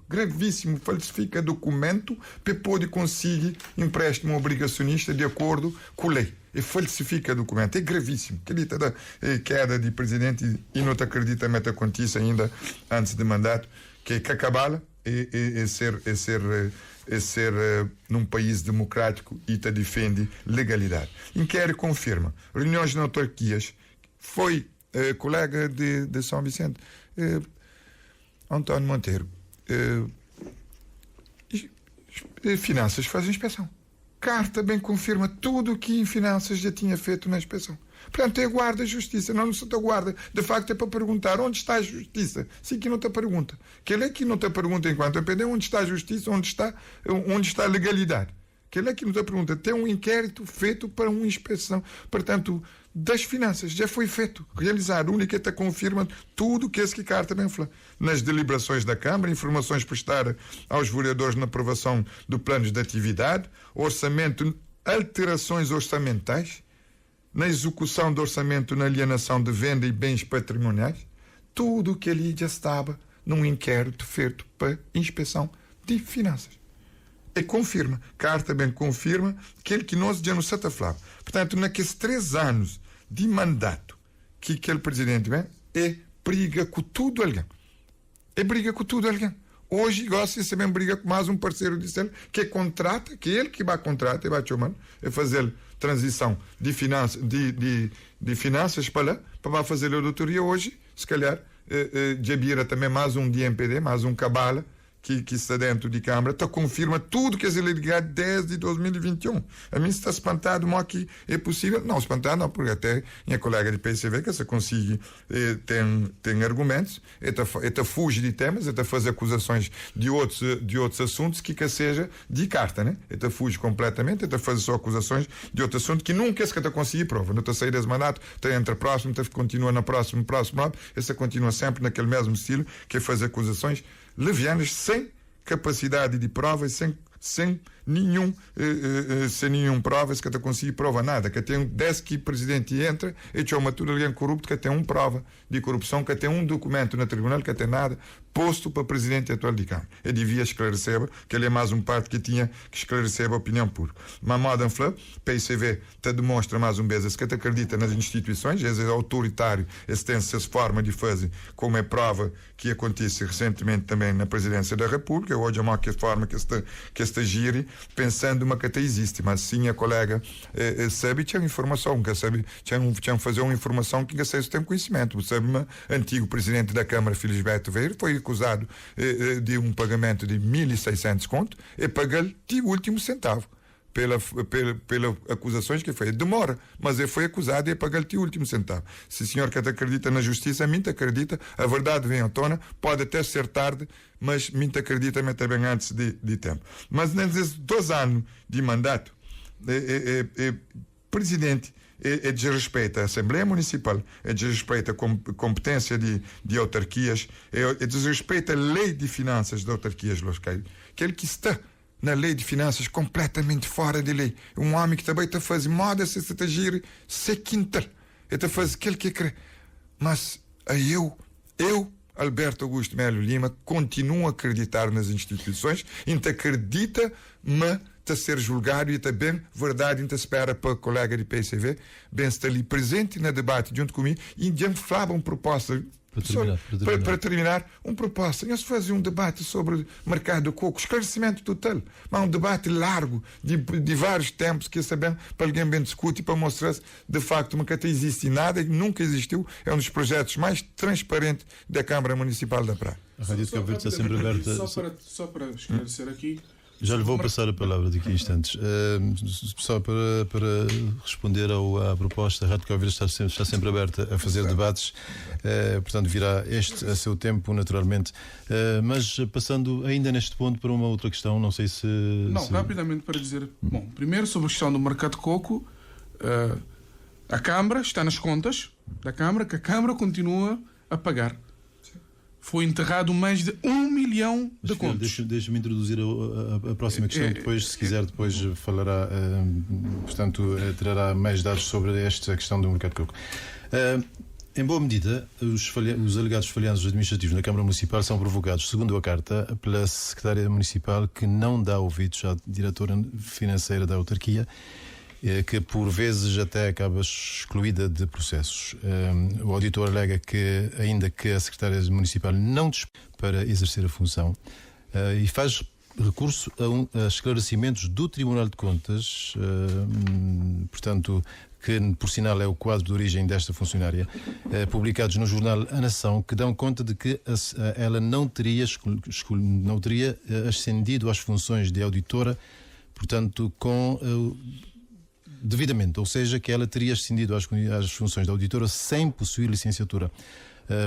falsifica documento para poder conseguir empréstimo obrigacionista de acordo com a lei. E falsifica documento, é gravíssimo. Acredita da queda de presidente e não te acredita que acontece ainda antes de mandato, que acabá-la é ser num país democrático e te defende legalidade. Inquérito confirma. Reuniões na autarquias. Foi colega de São Vicente, António Monteiro, finanças faz inspeção. Carta bem confirma tudo o que em finanças já tinha feito na inspeção. Portanto, é guarda a justiça, não se te guarda. De facto, é para perguntar onde está a justiça. Sim, que não te pergunta. Que ele é que não te pergunta enquanto eu pedi onde está a justiça, onde está a legalidade. Que ele é que não te pergunta. Tem um inquérito feito para uma inspeção. Portanto, das finanças já foi feito, realizado. A única que te confirma tudo que esse que carta bem fala. Nas deliberações da Câmara, informações prestadas aos vereadores na aprovação do plano de atividade, orçamento, alterações orçamentais, na execução do orçamento na alienação de venda e bens patrimoniais, tudo o que ali já estava num inquérito feito para inspeção de finanças. E confirma, carta bem confirma aquilo que nós já nos falava. Portanto, naqueles 3 anos de mandato que aquele presidente vem, é briga com tudo alguém. É briga com tudo alguém. Hoje, gosta de saber briga com mais um parceiro de ele, que contrata, que ele que vai contratar, e vai chamar, é fazer transição de finanças para lá, para fazer a auditoria hoje, se calhar, Jabira também mais um de MPD, mais um cabala, que está dentro de Câmara, confirma tudo que é ilegal desde 2021. A mim está espantado, mas que é possível. Não, espantado não, porque até minha colega de PCV que se consegue tem argumentos, está fuge de temas, está fazer acusações de outros assuntos que seja de carta, né? Está fuge completamente, está fazer só acusações de outro assunto que nunca está conseguir prova. Não está sair desse mandato, está entre próximo, está continua na próximo, essa continua sempre naquele mesmo estilo, que é fazer acusações levianas, sem capacidade de prova, sem nenhum prova, se que conseguir prova nada, que tem desde que o presidente entra e chama tudo alguém corrupto, que tem prova de corrupção, que tem documento no tribunal, que tem nada posto para o presidente atual de Câmara. E devia esclarecer, que ele é mais um parte que tinha que esclarecer a opinião pública. Mas Modern Flip, PCV, te demonstra mais um vez que te acredita nas instituições, é autoritário, esse tem essa forma de fazer, como é prova que acontece recentemente também na presidência da República, hoje é uma forma que esta gire, pensando uma que até existe, mas sim a colega sabe, tinha informação, que sabe, tinha fazer uma informação que vocês têm conhecimento, sabe, antigo presidente da Câmara, Felisberto Veiro, foi acusado de um pagamento de 1.600 conto e pagou-lhe o último centavo. Pelas acusações que foi. Demora, mas ele foi acusado e pagar-lhe o último centavo. Se o senhor que acredita na justiça, a mim te acredita, a verdade vem à tona, pode até ser tarde, mas mim te acredita também antes de tempo. Mas nesses 2 anos de mandato, presidente desrespeita a Assembleia Municipal, desrespeita a competência de autarquias, desrespeita a lei de finanças de autarquias locais, que ele que está na lei de finanças completamente fora de lei. Um homem que também está a fazer moda, se está a agir, se quintal. Ele está a fazer aquilo que quer. Mas eu, Alberto Augusto Melo Lima, continuo a acreditar nas instituições, e acredita, mas está a ser julgado e está bem verdade, está espera para o colega de PCV, bem está ali presente no debate junto comigo e já falava uma proposta. Para terminar, uma proposta. Nós fazemos um debate sobre o mercado do coco, esclarecimento total, mas um debate largo, de vários tempos, que sabemos, para alguém bem discute, para mostrar de facto que até existe nada e nunca existiu. É um dos projetos mais transparentes da Câmara Municipal da Praia. A Rádio de Cabo Verde está sempre aberta. Só para esclarecer aqui. Já lhe vou passar a palavra daqui a instantes. Só para responder à proposta, a Rádio Cabo Verde está sempre aberta a fazer debates, portanto virá a seu tempo, naturalmente. Mas passando ainda neste ponto para uma outra questão, não sei se... Rapidamente para dizer... Bom, primeiro sobre a questão do mercado de coco, a Câmara está nas contas da Câmara, que a Câmara continua a pagar. Foi enterrado mais de 1 milhão de contos. Deixa-me introduzir a próxima questão, depois, se quiser, depois falará, portanto, trará mais dados sobre esta questão do mercado de coco. Em boa medida, os alegados falhanços administrativos na Câmara Municipal são provocados, segundo a carta, pela Secretária Municipal, que não dá ouvidos à diretora financeira da autarquia, que por vezes até acaba excluída de processos. O auditor alega que, ainda que a Secretária Municipal não dispõe para exercer a função, e faz recurso a esclarecimentos do Tribunal de Contas, portanto, que por sinal é o quadro de origem desta funcionária, publicados no jornal A Nação, que dão conta de que ela não teria ascendido às funções de auditora, portanto, devidamente, ou seja, que ela teria ascendido às funções de auditora sem possuir licenciatura.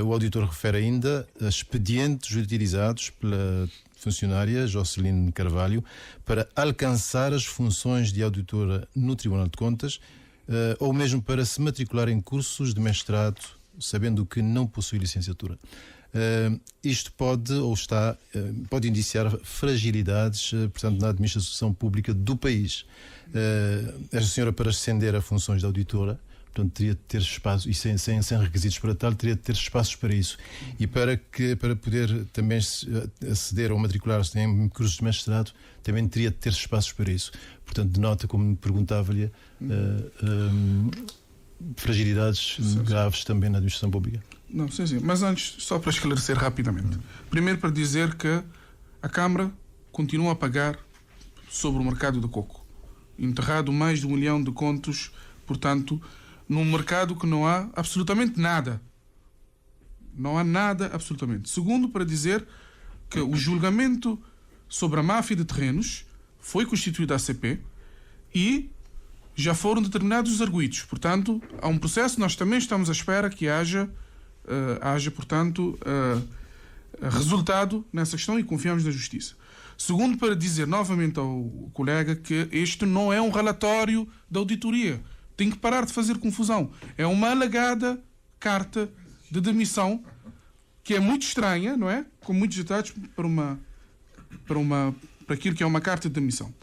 O auditor refere ainda a expedientes utilizados pela funcionária Joceline Carvalho para alcançar as funções de auditora no Tribunal de Contas, ou mesmo para se matricular em cursos de mestrado, sabendo que não possui licenciatura. Isto pode indiciar fragilidades, portanto, na administração pública do país. Esta senhora, para ascender a funções de auditora, Portanto, teria de ter espaço, e sem requisitos para tal, teria de ter espaços para isso. E para poder também aceder ou matricular-se em cursos de mestrado, também teria de ter espaços para isso. Portanto, denota, como me perguntava-lhe, fragilidades graves também na administração pública. Não, sim. Mas antes, só para esclarecer rapidamente. Primeiro, para dizer que a Câmara continua a pagar sobre o mercado de coco. Enterrado mais de 1 milhão de contos, portanto, num mercado que não há absolutamente nada. Não há nada, absolutamente. Segundo, para dizer que o julgamento sobre a máfia de terrenos foi constituída a CP e já foram determinados os arguidos. Portanto, há um processo, nós também estamos à espera que haja portanto, resultado nessa questão e confiamos na Justiça. Segundo, para dizer novamente ao colega que este não é um relatório da auditoria. Tem que parar de fazer confusão. É uma alegada carta de demissão que é muito estranha, não é? Com muitos detalhes para aquilo que é uma carta de demissão.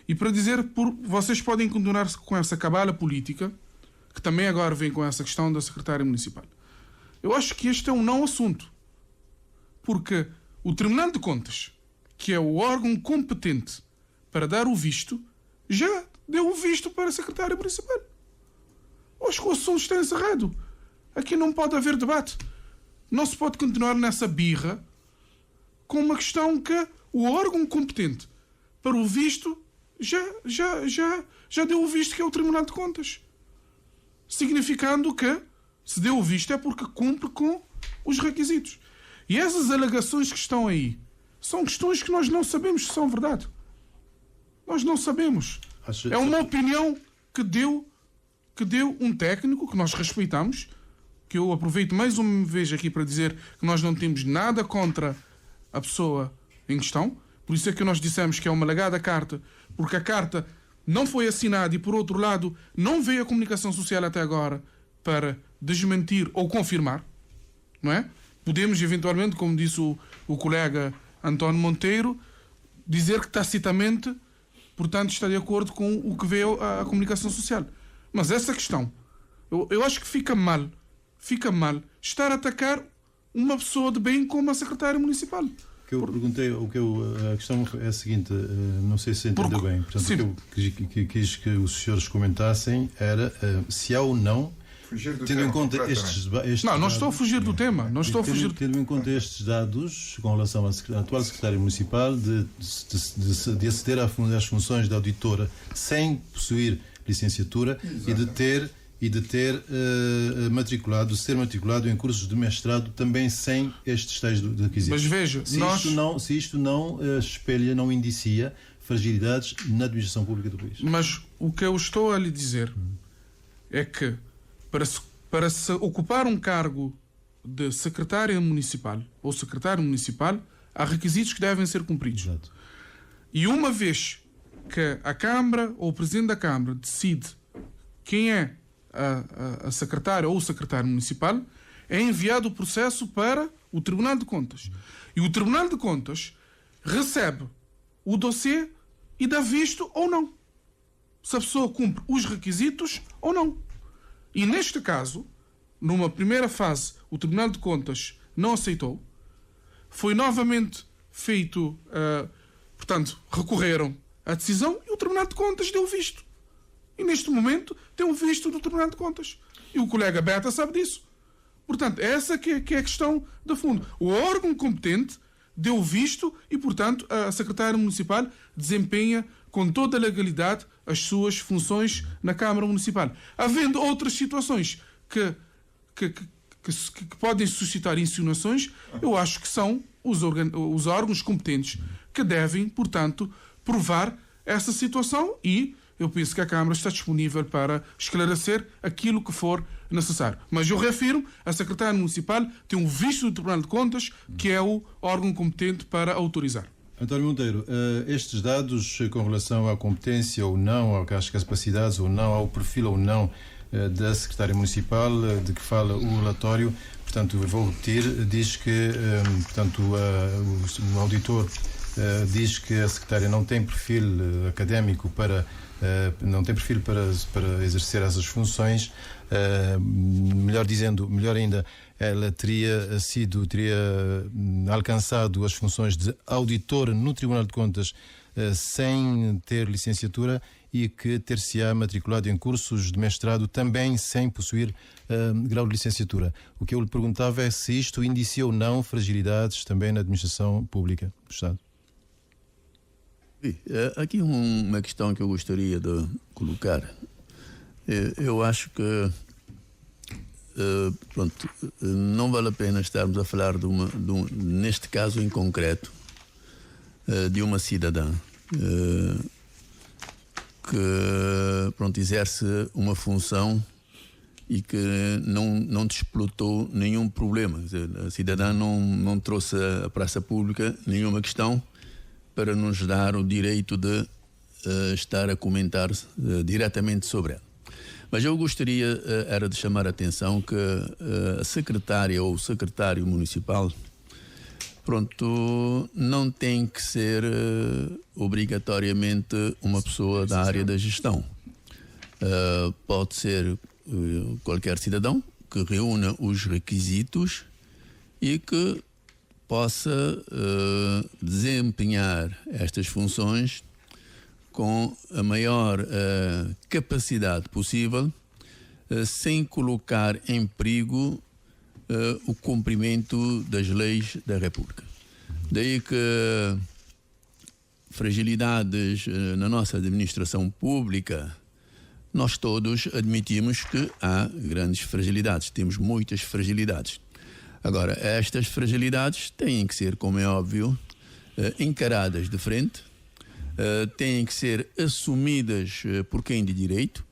E para dizer, vocês podem continuar com essa cabala política, que também agora vem com essa questão da secretária municipal. Eu acho que este é um não assunto. Porque o Tribunal de Contas, que é o órgão competente para dar o visto, já deu o visto para a secretária municipal. Eu acho que o assunto está encerrado. Aqui não pode haver debate. Não se pode continuar nessa birra com uma questão que o órgão competente para o visto já deu o visto, que é o Tribunal de Contas. Significando que se deu o visto é porque cumpre com os requisitos. E essas alegações que estão aí são questões que nós não sabemos se são verdade. Nós não sabemos. É uma opinião que deu um técnico que nós respeitamos, que eu aproveito mais uma vez aqui para dizer que nós não temos nada contra a pessoa em questão. Por isso é que nós dissemos que é uma alegada carta, porque a carta não foi assinada e, por outro lado, não veio a comunicação social até agora para desmentir ou confirmar, não é? Podemos, eventualmente, como disse o colega António Monteiro, dizer que tacitamente, portanto, está de acordo com o que veio a comunicação social. Mas essa questão, eu acho que fica mal estar a atacar uma pessoa de bem como a secretária municipal. Que eu perguntei, a questão é a seguinte, não sei se entendeu bem. Portanto, sim. O que eu quis que os senhores comentassem era se há ou não, tendo em conta estes não estou a fugir do tema. Não estou a fugir. Tendo em conta estes dados com relação à atual secretária municipal de aceder às funções de auditora sem possuir licenciatura. Exatamente. e de ser matriculado em cursos de mestrado também sem estes tais requisitos. Mas veja, se isto não espelha, não indicia fragilidades na administração pública do país. Mas o que eu estou a lhe dizer é que para se ocupar um cargo de secretária municipal ou secretário municipal, há requisitos que devem ser cumpridos. Exato. E uma vez que a Câmara ou o Presidente da Câmara decide quem é a secretária ou o secretário municipal, é enviado o processo para o Tribunal de Contas. E o Tribunal de Contas recebe o dossiê e dá visto ou não. Se a pessoa cumpre os requisitos ou não. E neste caso, numa primeira fase, o Tribunal de Contas não aceitou. Foi novamente feito, portanto, recorreram à decisão e o Tribunal de Contas deu visto. E neste momento tem um visto do Tribunal de Contas. E o colega Beta sabe disso. Portanto, essa que é a questão de fundo. O órgão competente deu visto e, portanto, a secretária municipal desempenha com toda a legalidade as suas funções na Câmara Municipal. Havendo outras situações que podem suscitar insinuações, eu acho que são os órgãos competentes que devem, portanto, provar essa situação e eu penso que a Câmara está disponível para esclarecer aquilo que for necessário. Mas eu reafirmo, a secretária municipal tem um visto do Tribunal de Contas, que é o órgão competente para autorizar. António Monteiro, estes dados com relação à competência ou não, às capacidades ou não, ao perfil ou não da secretária municipal, de que fala o relatório, portanto, vou repetir, diz que, portanto, o auditor diz que a secretária não tem perfil académico não tem perfil para exercer essas funções. Melhor ainda, ela teria alcançado as funções de auditora no Tribunal de Contas sem ter licenciatura e que ter-se-á matriculado em cursos de mestrado também sem possuir grau de licenciatura. O que eu lhe perguntava é se isto indicia ou não fragilidades também na administração pública do Estado. Aqui uma questão que eu gostaria de colocar. Eu acho que não vale a pena estarmos a falar neste caso em concreto, de uma cidadã que exerce uma função e que não desplotou nenhum problema. A cidadã não trouxe à praça pública nenhuma questão para nos dar o direito de estar a comentar diretamente sobre ela. Mas eu gostaria era de chamar a atenção que a secretária ou o secretário municipal não tem que ser obrigatoriamente uma pessoa da área da gestão. Pode ser qualquer cidadão que reúna os requisitos e que possa desempenhar estas funções com a maior capacidade possível, sem colocar em perigo o cumprimento das leis da República. Daí que fragilidades na nossa administração pública, nós todos admitimos que há grandes fragilidades, temos muitas fragilidades. Agora, estas fragilidades têm que ser, como é óbvio, encaradas de frente, têm que ser assumidas por quem de direito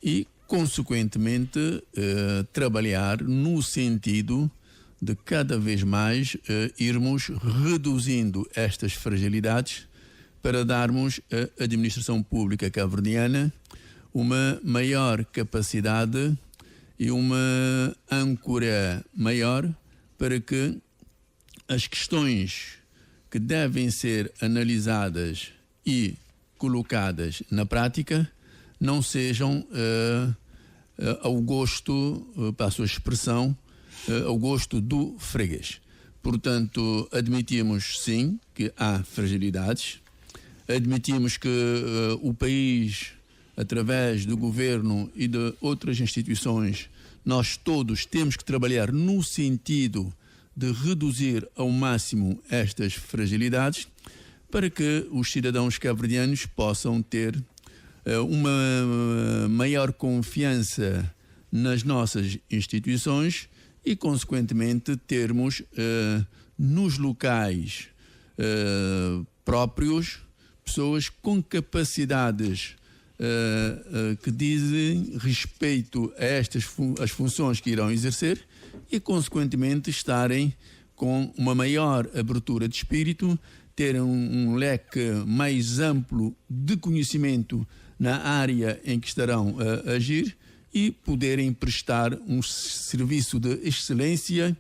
e, consequentemente, trabalhar no sentido de cada vez mais irmos reduzindo estas fragilidades para darmos à administração pública cabo-verdiana uma maior capacidade e uma âncora maior para que as questões que devem ser analisadas e colocadas na prática não sejam ao gosto, passo a expressão, ao gosto do freguês. Portanto, admitimos sim que há fragilidades, admitimos que o país, através do governo e de outras instituições, nós todos temos que trabalhar no sentido de reduzir ao máximo estas fragilidades para que os cidadãos cabo-verdianos possam ter uma maior confiança nas nossas instituições e, consequentemente, termos nos locais próprios pessoas com capacidades que dizem respeito a as funções que irão exercer e, consequentemente, estarem com uma maior abertura de espírito, terem um leque mais amplo de conhecimento na área em que estarão a agir e poderem prestar um serviço de excelência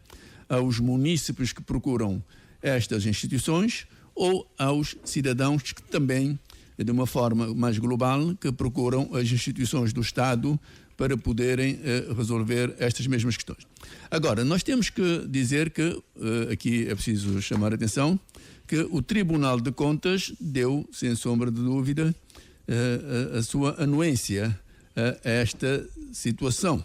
aos munícipes que procuram estas instituições ou aos cidadãos que também, de uma forma mais global, que procuram as instituições do Estado para poderem resolver estas mesmas questões. Agora, nós temos que dizer que, aqui é preciso chamar a atenção, que o Tribunal de Contas deu, sem sombra de dúvida, a sua anuência a esta situação,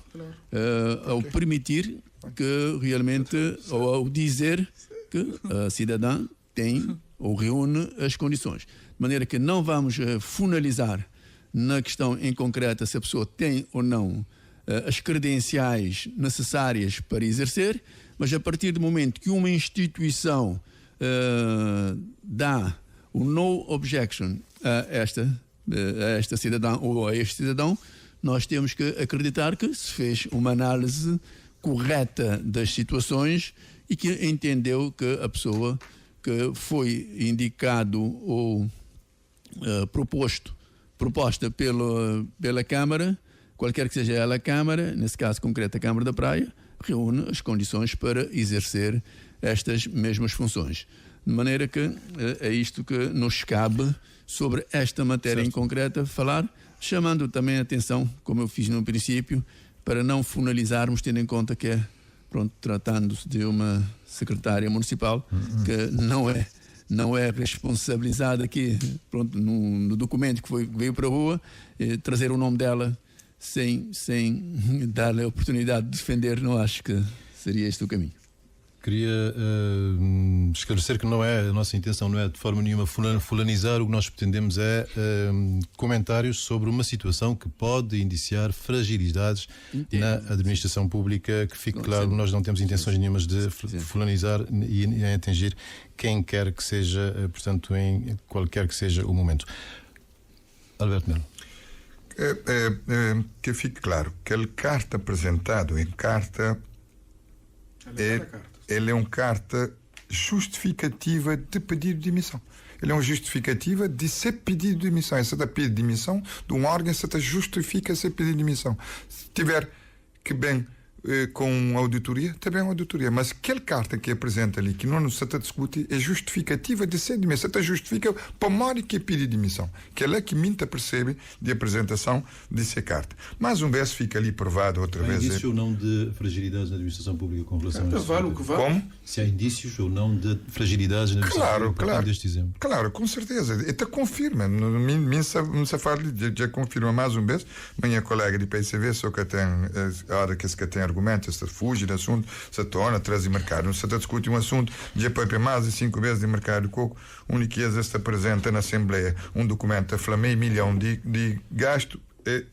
ao permitir que realmente, ou ao dizer que a cidadã tem ou reúne as condições. De maneira que não vamos finalizar na questão em concreta se a pessoa tem ou não as credenciais necessárias para exercer, mas a partir do momento que uma instituição dá o no objection a esta cidadã ou a este cidadão, nós temos que acreditar que se fez uma análise correta das situações e que entendeu que a pessoa que foi indicado ou proposta pela Câmara, qualquer que seja ela a Câmara, nesse caso concreto a Câmara da Praia, reúne as condições para exercer estas mesmas funções. De maneira que é isto que nos cabe sobre esta matéria em concreto falar, chamando também a atenção, como eu fiz no princípio, para não finalizarmos, tendo em conta que tratando-se de uma secretária municipal que não é responsabilizada aqui, no documento que veio para a rua, trazer o nome dela sem dar-lhe a oportunidade de defender, não acho que seria este o caminho. Queria esclarecer que a nossa intenção não é de forma nenhuma fulanizar. O que nós pretendemos é comentários sobre uma situação que pode indiciar fragilidades na administração pública, que fique claro, nós não temos intenções nenhumas de fulanizar e atingir quem quer que seja, portanto, em qualquer que seja o momento. Alberto Melo. Que fique claro que a carta apresentado em carta ele é uma carta justificativa de pedido de demissão. Ele é uma justificativa de ser pedido de demissão. Essa da pedido de demissão de um órgão, essa justifica ser pedido de demissão. Se tiver que bem com auditoria, também é uma auditoria. Mas aquela carta que apresenta ali, que não se discute, é justificativa de ser demissão. Se justifica para a que pede demissão. Que ela que minta percebe de apresentação de ser carta. Mais uma vez fica ali provado outra vez. Há indícios ou não de fragilidades na administração pública com relação a isso? Vale o que vale. Como? Se há indícios ou não de fragilidades na administração pública deste exemplo? Claro, com certeza. E te confirma. Não se fala de confirma mais uma vez. Minha colega de PCV, só que tem a hora que se tem argumentos, se fuge do assunto, se torna, traz de mercado. Não se discute um assunto, já para mais de 5 vezes de mercado de coco, única vez se apresenta na Assembleia um documento a falar meio milhão de gasto.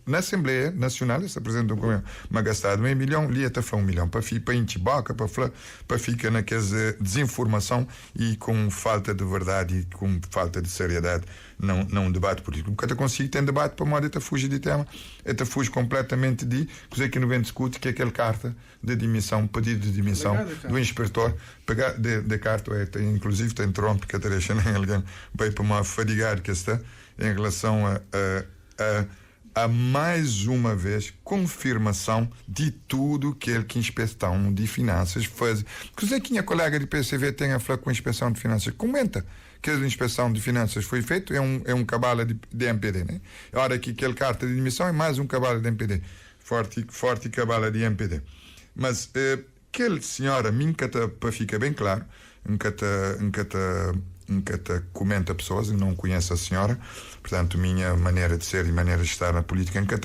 Na Assembleia Nacional se apresenta um documento, mas gastado meio milhão, ali até falar 1 milhão, para enchiboca, para ficar naquela desinformação e com falta de verdade e com falta de seriedade, não debate político. Porque até consigo ter debate para modo até fugir de tema, até fugir completamente de coisa que não vem discute, que é aquela carta de demissão, pedido de demissão do inspetor, pegar de carta, inclusive tem trompe que até deixa alguém vai para uma fadigar que está em relação a mais uma vez confirmação de tudo que a inspeção de finanças faz. Coisa que a colega de PCV tem a falar com a inspeção de finanças, comenta que a inspeção de finanças foi feito, é um cabala de MPD, né? A hora que aquela carta de demissão é mais um cabala de MPD, forte cabala de MPD. Mas aquela senhora, para ficar bem claro, nunca comenta pessoas, não conheço a senhora, portanto minha maneira de ser e maneira de estar na política nunca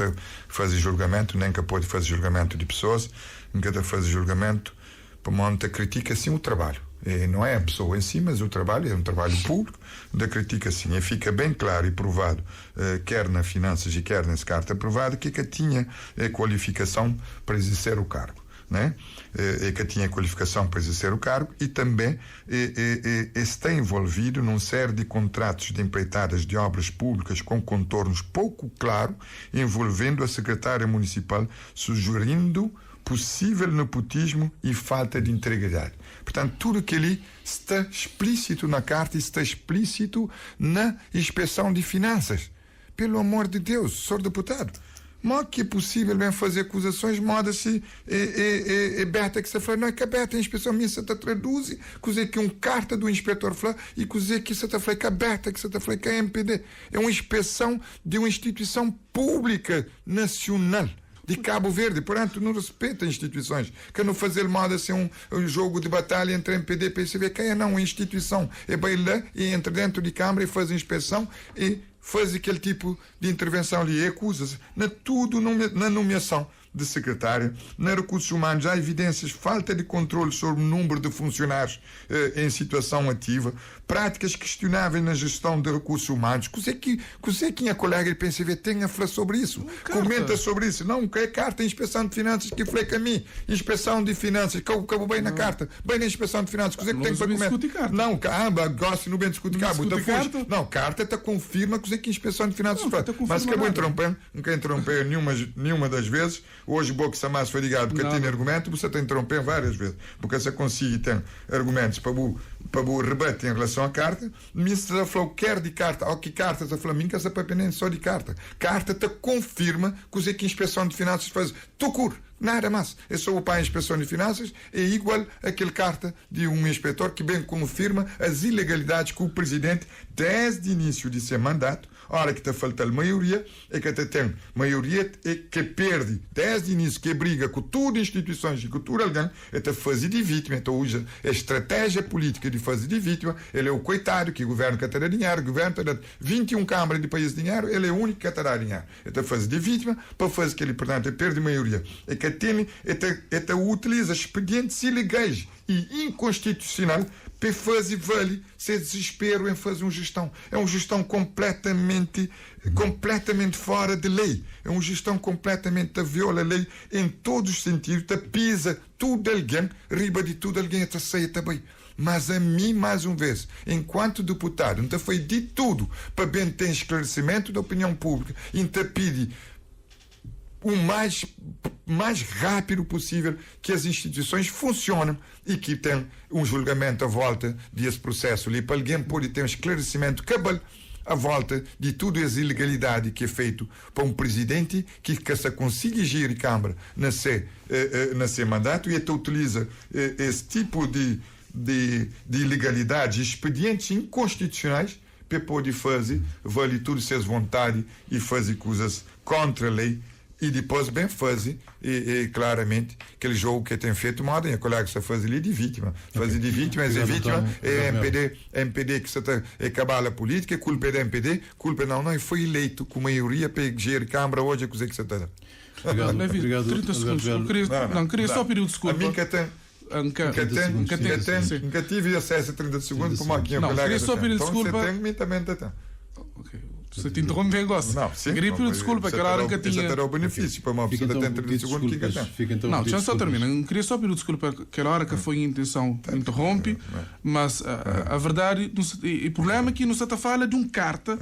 faz julgamento, nem que pode fazer julgamento de pessoas, nunca faz julgamento, para monta critica assim o trabalho. Não é a pessoa em si, mas o trabalho é um trabalho público, da critica assim, e fica bem claro e provado, quer na finanças e quer nessa carta provado, que tinha qualificação para exercer o cargo. Né? Que tinha qualificação para exercer o cargo e também está envolvido num série de contratos de empreitadas de obras públicas com contornos pouco claros, envolvendo a secretária municipal, sugerindo possível nepotismo e falta de integridade. Portanto, tudo que ali está explícito na carta, está explícito na inspeção de finanças. Pelo amor de Deus, senhor deputado, mas que é possível bem fazer acusações, moda-se Berta que se fala, não é que a Berta, a inspeção minha se traduz, coisa que carta do inspetor fala, e coisa que se fala que a Berta, que se fala que a MPD. É uma inspeção de uma instituição pública nacional de Cabo Verde, portanto não respeita instituições, que não fazer moda ser um jogo de batalha entre MPD e PCV, que é não, uma instituição é bem lá e entra dentro de Câmara e faz a inspeção e faz aquele tipo de intervenção ali e acusa-se na nomeação de secretário, na recursos humanos há evidências, falta de controle sobre o número de funcionários em situação ativa, práticas questionáveis na gestão de recursos humanos. Coisa que a colega de PCV tem a falar sobre isso, comenta sobre isso. Não, é carta, inspeção de finanças que falei com a mim, inspeção de finanças, que acabou bem na carta, bem na inspeção de finanças, coisa que tem para comentar. Não, gosto não bem discutir carta. Não, carta confirma coisa que a inspeção de finanças faz. Mas acabou interrompendo, nunca interrompeu nenhuma das vezes. Hoje o Boco Samas foi ligado porque tem argumento, você tem interromper várias vezes, porque você consegue ter argumentos para o rebate em relação à carta. O ministro já falou quer de carta, ou que carta está falando, minha casa para nem só de carta. Carta te confirma que a inspeção de finanças faz. Tucur, Nada mais. É só para a Inspeção de Finanças, é igual àquele carta de um inspetor que bem confirma as ilegalidades que o presidente, desde o início de seu mandato, a hora que está faltando maioria, é que até tem maioria que perde, desde o início, que briga com todas as instituições e com todo alguém, é fazer de vítima, então usa a estratégia política de fazer de vítima. Ele é o coitado que o governo quer ter dinheiro, o governo tem 21 câmaras de país de dinheiro, ele é o único que quer ter dinheiro. Então fazer de vítima, para fazer que ele, portanto, perde maioria. É que tem, utiliza expedientes ilegais e inconstitucional para fazer vale ser desespero em fazer uma gestão. É uma gestão completamente fora de lei. É uma gestão completamente viola a lei em todos os sentidos, pisa tudo alguém, riba de tudo alguém até sair também. Mas a mim, mais uma vez, enquanto deputado, não foi de tudo para bem ter esclarecimento da opinião pública, e pedir o mais rápido possível que as instituições funcionem e que tem um julgamento à volta desse processo ali, para alguém poder ter um esclarecimento cabal à volta de toda as ilegalidade que é feito para um presidente que se consiga gerir a Câmara na seu mandato e até utiliza esse tipo de ilegalidade, expedientes inconstitucionais para poder fazer valer todas as suas vontades e fazer coisas contra a lei. E depois bem fazer claramente aquele jogo que tem feito moda, e a colega que se faz ali de vítima. Fazer de vítima, é MPD que se é cabala política, culpa é da MPD, culpa não, foi eleito com maioria para gerir Câmara hoje, é coisa que você está. Obrigado. 30 segundos. Queria só pedir desculpa. A mim que tem. Nunca tive acesso a 30 segundos para uma aqui. Não, queria só pedir desculpa. Você tem, também tem. Você te interrompe bem, gosto. Queria pedir desculpa, aquela hora que tinha. Isso terá o benefício para uma pessoa que tem 30 segundos que tem. Não, já só termina. Queria só pedir desculpa, aquela hora que foi a intenção, interrompe, mas a verdade, o problema é que não se fala de um carta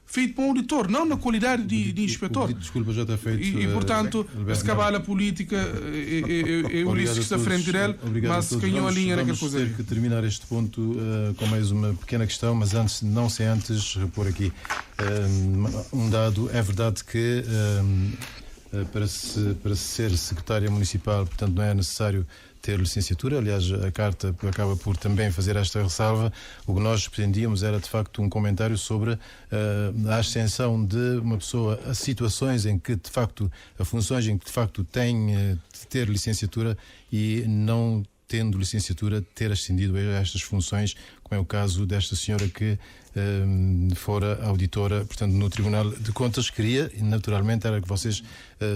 feito por um auditor, não na qualidade de inspetor. Desculpa, já está feito. E portanto, se cabala a política, é o Ulisses que está à frente dele, mas ganhou a linha naquela coisa. Vamos ter que terminar este ponto com mais uma pequena questão, mas antes, não sei antes, repor aqui um dado. É verdade que para ser secretária municipal, portanto, não é necessário ter licenciatura. Aliás, a carta acaba por também fazer esta ressalva. O que nós pretendíamos era, de facto, um comentário sobre a ascensão de uma pessoa a situações em que, de facto, a funções em que, de facto, tem de ter licenciatura e não tendo licenciatura, ter ascendido a estas funções, como é o caso desta senhora que fora auditora, portanto, no Tribunal de Contas. Queria, naturalmente, era que vocês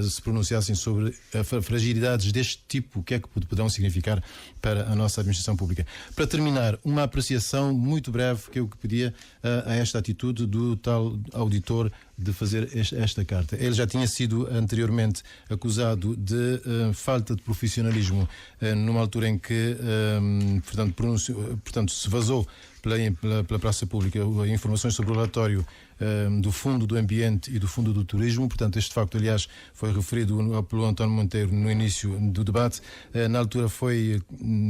se pronunciassem sobre fragilidades deste tipo, o que é que poderão significar para a nossa administração pública. Para terminar, uma apreciação muito breve que eu pedia a esta atitude do tal auditor de fazer esta carta. Ele já tinha sido anteriormente acusado de falta de profissionalismo numa altura em que, portanto, se vazou pela praça pública informações sobre o relatório do Fundo do Ambiente e do Fundo do Turismo. Portanto, este facto, aliás, foi referido pelo António Monteiro no início do debate. Na altura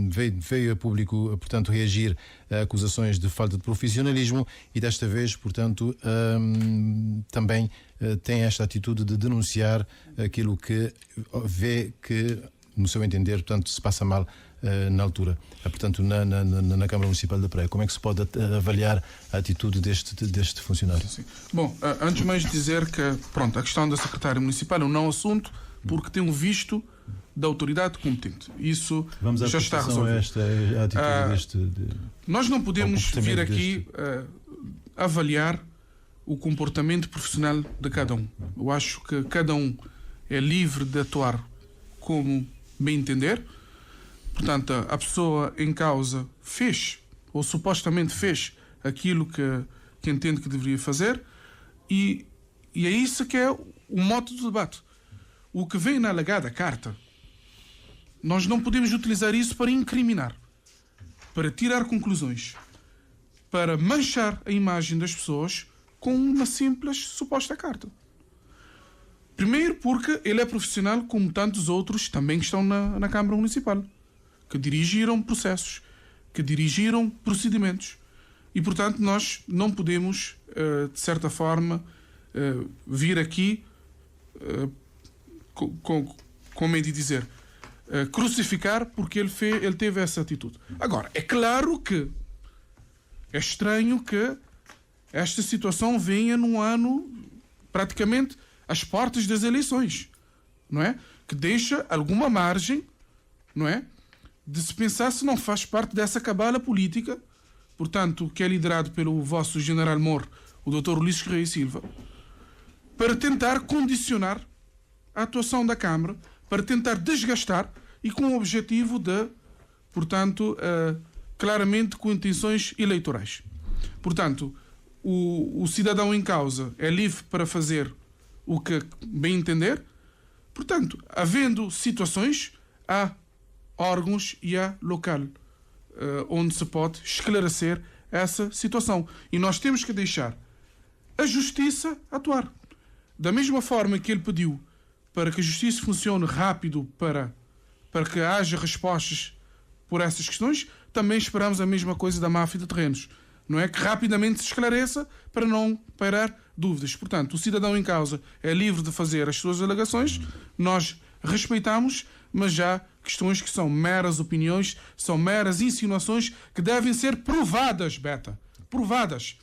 veio a público, portanto, reagir a acusações de falta de profissionalismo e desta vez, portanto, também tem esta atitude de denunciar aquilo que vê que, no seu entender, portanto, se passa mal na altura, portanto, na Câmara Municipal da Praia. Como é que se pode avaliar a atitude deste funcionário? Sim. Bom, antes de mais dizer que, pronto, a questão da secretária municipal é um não assunto, porque tem um visto da autoridade competente. Isso já está resolvido. Nós não podemos vir aqui avaliar o comportamento profissional de cada um. Eu acho que cada um é livre de atuar como bem entender. Portanto, a pessoa em causa fez, ou supostamente fez, aquilo que entende que deveria fazer, e é isso que é o modo do debate. O que vem na alegada carta, nós não podemos utilizar isso para incriminar, para tirar conclusões, para manchar a imagem das pessoas com uma simples suposta carta. Primeiro porque ele é profissional como tantos outros também que estão na Câmara Municipal, que dirigiram processos, que dirigiram procedimentos. E, portanto, nós não podemos, de certa forma, vir aqui como é de dizer, crucificar porque ele teve essa atitude. Agora, é claro que é estranho que esta situação venha num ano praticamente às portas das eleições, não é? Que deixa alguma margem, não é, de se pensar se não faz parte dessa cabala política, portanto, que é liderado pelo vosso general Moro, o Dr. Ulisses Correia Silva, para tentar condicionar a atuação da Câmara, para tentar desgastar e com o objetivo de, portanto, claramente com intenções eleitorais. Portanto, o cidadão em causa é livre para fazer o que bem entender. Portanto, havendo situações, há órgãos e há local onde se pode esclarecer essa situação. E nós temos que deixar a justiça atuar. Da mesma forma que ele pediu para que a justiça funcione rápido para que haja respostas por essas questões, também esperamos a mesma coisa da máfia de terrenos. Não é? Que rapidamente se esclareça para não pairar dúvidas. Portanto, o cidadão em causa é livre de fazer as suas alegações, nós respeitamos, mas já questões que são meras opiniões, são meras insinuações que devem ser provadas, Beta. Provadas.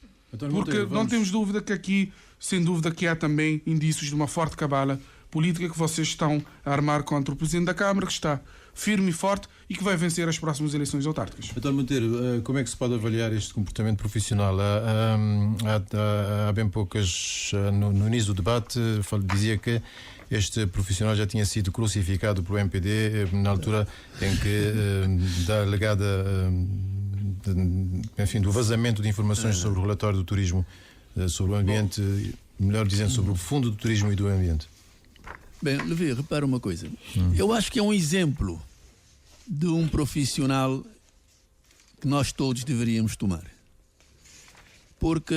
Porque não temos dúvida que aqui, sem dúvida, que há também indícios de uma forte cabala política que vocês estão a armar contra o Presidente da Câmara, que está firme e forte e que vai vencer as próximas eleições autárquicas. António Monteiro, como é que se pode avaliar este comportamento profissional? Há bem poucas, no início do debate, dizia que este profissional já tinha sido crucificado pelo MPD na altura em que da alegada, enfim, do vazamento de informações sobre o relatório do turismo, sobre o ambiente, melhor dizendo, sobre o fundo do turismo e do ambiente. Bem, Levi, repara uma coisa. Eu acho que é um exemplo de um profissional que nós todos deveríamos tomar. Porque,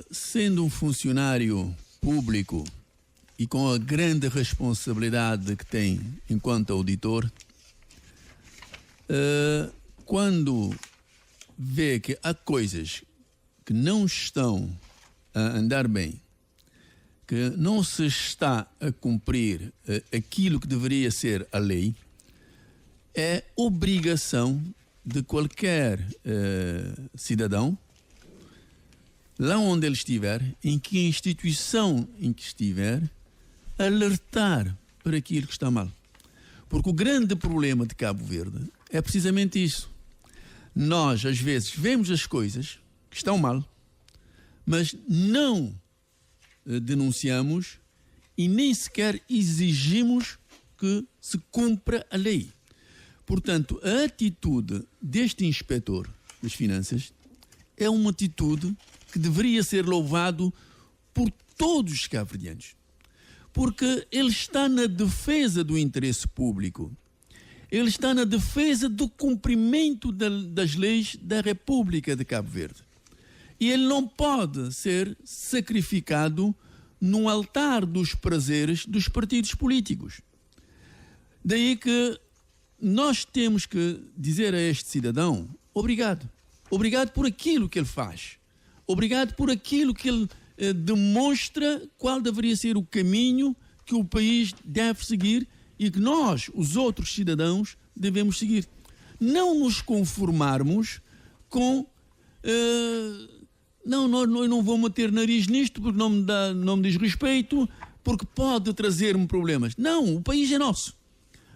sendo um funcionário público e com a grande responsabilidade que tem enquanto auditor, quando vê que há coisas que não estão a andar bem, que não se está a cumprir aquilo que deveria ser a lei, é obrigação de qualquer cidadão, lá onde ele estiver, em que instituição em que estiver, alertar para aquilo que está mal. Porque o grande problema de Cabo Verde é precisamente isso. Nós, às vezes, vemos as coisas que estão mal, mas não denunciamos e nem sequer exigimos que se cumpra a lei. Portanto, a atitude deste inspetor das finanças é uma atitude que deveria ser louvado por todos os cabo-verdianos, porque ele está na defesa do interesse público, ele está na defesa do cumprimento das leis da República de Cabo Verde. E ele não pode ser sacrificado no altar dos prazeres dos partidos políticos. Daí que nós temos que dizer a este cidadão, obrigado. Obrigado por aquilo que ele faz. Obrigado por aquilo que ele demonstra qual deveria ser o caminho que o país deve seguir e que nós, os outros cidadãos, devemos seguir. Não nos conformarmos com... eu não vou meter nariz nisto porque não me diz respeito, porque pode trazer-me problemas. Não, o país é nosso.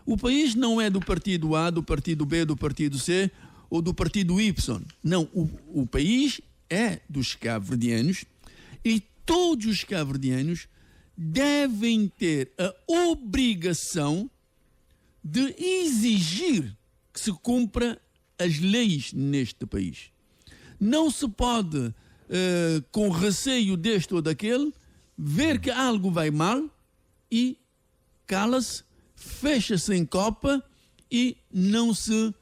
O país não é do partido A, do partido B, do partido C ou do partido Y. Não, o país é dos cabo-verdianos e todos os cabo-verdianos devem ter a obrigação de exigir que se cumpra as leis neste país. Não se pode, com receio deste ou daquele, ver que algo vai mal e cala-se, fecha-se em copa e não se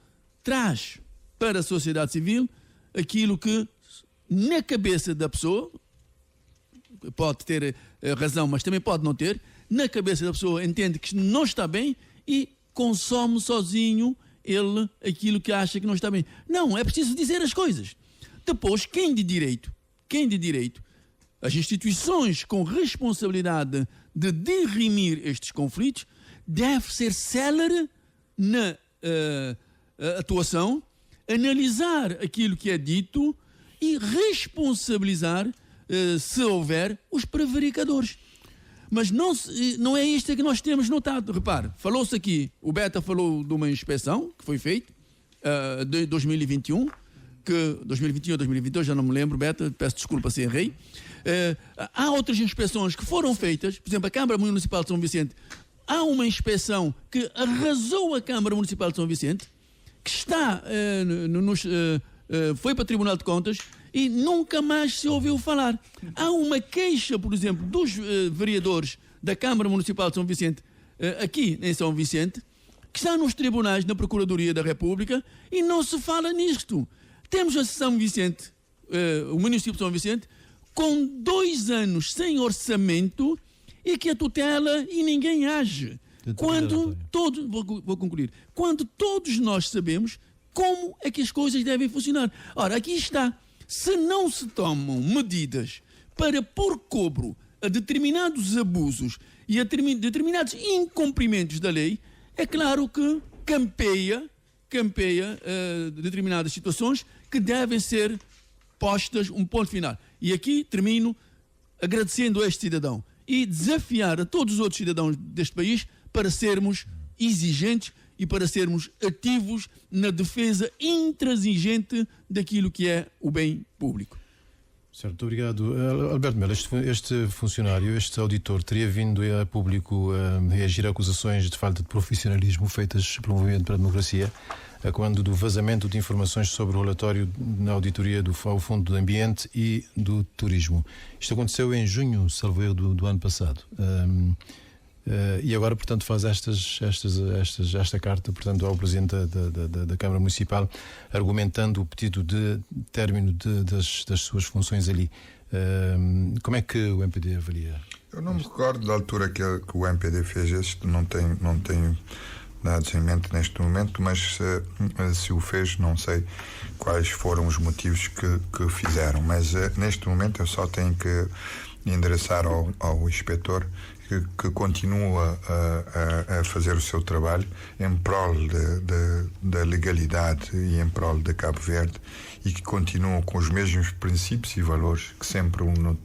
traz para a sociedade civil aquilo que na cabeça da pessoa, pode ter razão, mas também pode não ter, na cabeça da pessoa entende que não está bem e consome sozinho ele aquilo que acha que não está bem. Não, é preciso dizer as coisas. Depois, quem de direito, as instituições com responsabilidade de dirimir estes conflitos, deve ser célere na atuação, analisar aquilo que é dito e responsabilizar, se houver, os prevaricadores. Mas não é isto que nós temos notado. Repare, falou-se aqui, o Beta falou de uma inspeção que foi feita de 2021, 2021 ou 2022, já não me lembro, Beta, peço desculpa se errei. Há outras inspeções que foram feitas, por exemplo, a Câmara Municipal de São Vicente, há uma inspeção que arrasou a Câmara Municipal de São Vicente, que está, foi para o Tribunal de Contas e nunca mais se ouviu falar. Há uma queixa, por exemplo, dos vereadores da Câmara Municipal de São Vicente, aqui em São Vicente, que está nos tribunais, na Procuradoria da República, e não se fala nisto. Temos a São Vicente, o município de São Vicente, com 2 anos sem orçamento e que a tutela e ninguém age. Quando todos, vou concluir, quando todos nós sabemos como é que as coisas devem funcionar. Ora, aqui está. Se não se tomam medidas para pôr cobro a determinados abusos e a determinados incumprimentos da lei, é claro que campeia determinadas situações que devem ser postas um ponto final. E aqui termino agradecendo a este cidadão e desafiar a todos os outros cidadãos deste país para sermos exigentes e para sermos ativos na defesa intransigente daquilo que é o bem público. Certo, obrigado. Alberto Melo, este funcionário, este auditor, teria vindo a público reagir a acusações de falta de profissionalismo feitas pelo Movimento para a Democracia, quando do vazamento de informações sobre o relatório na auditoria ao Fundo do Ambiente e do Turismo. Isto aconteceu em junho, salvo erro, do ano passado. E agora, portanto, faz esta carta, portanto, ao Presidente da Câmara Municipal, argumentando o pedido de término das suas funções ali. Como é que o MPD avalia? Eu não me recordo da altura que o MPD fez isto, não tenho dados em mente neste momento, mas se o fez, não sei quais foram os motivos que fizeram. Mas neste momento eu só tenho que endereçar ao inspetor que continua a fazer o seu trabalho em prol da legalidade e em prol de Cabo Verde, e que continua com os mesmos princípios e valores que sempre o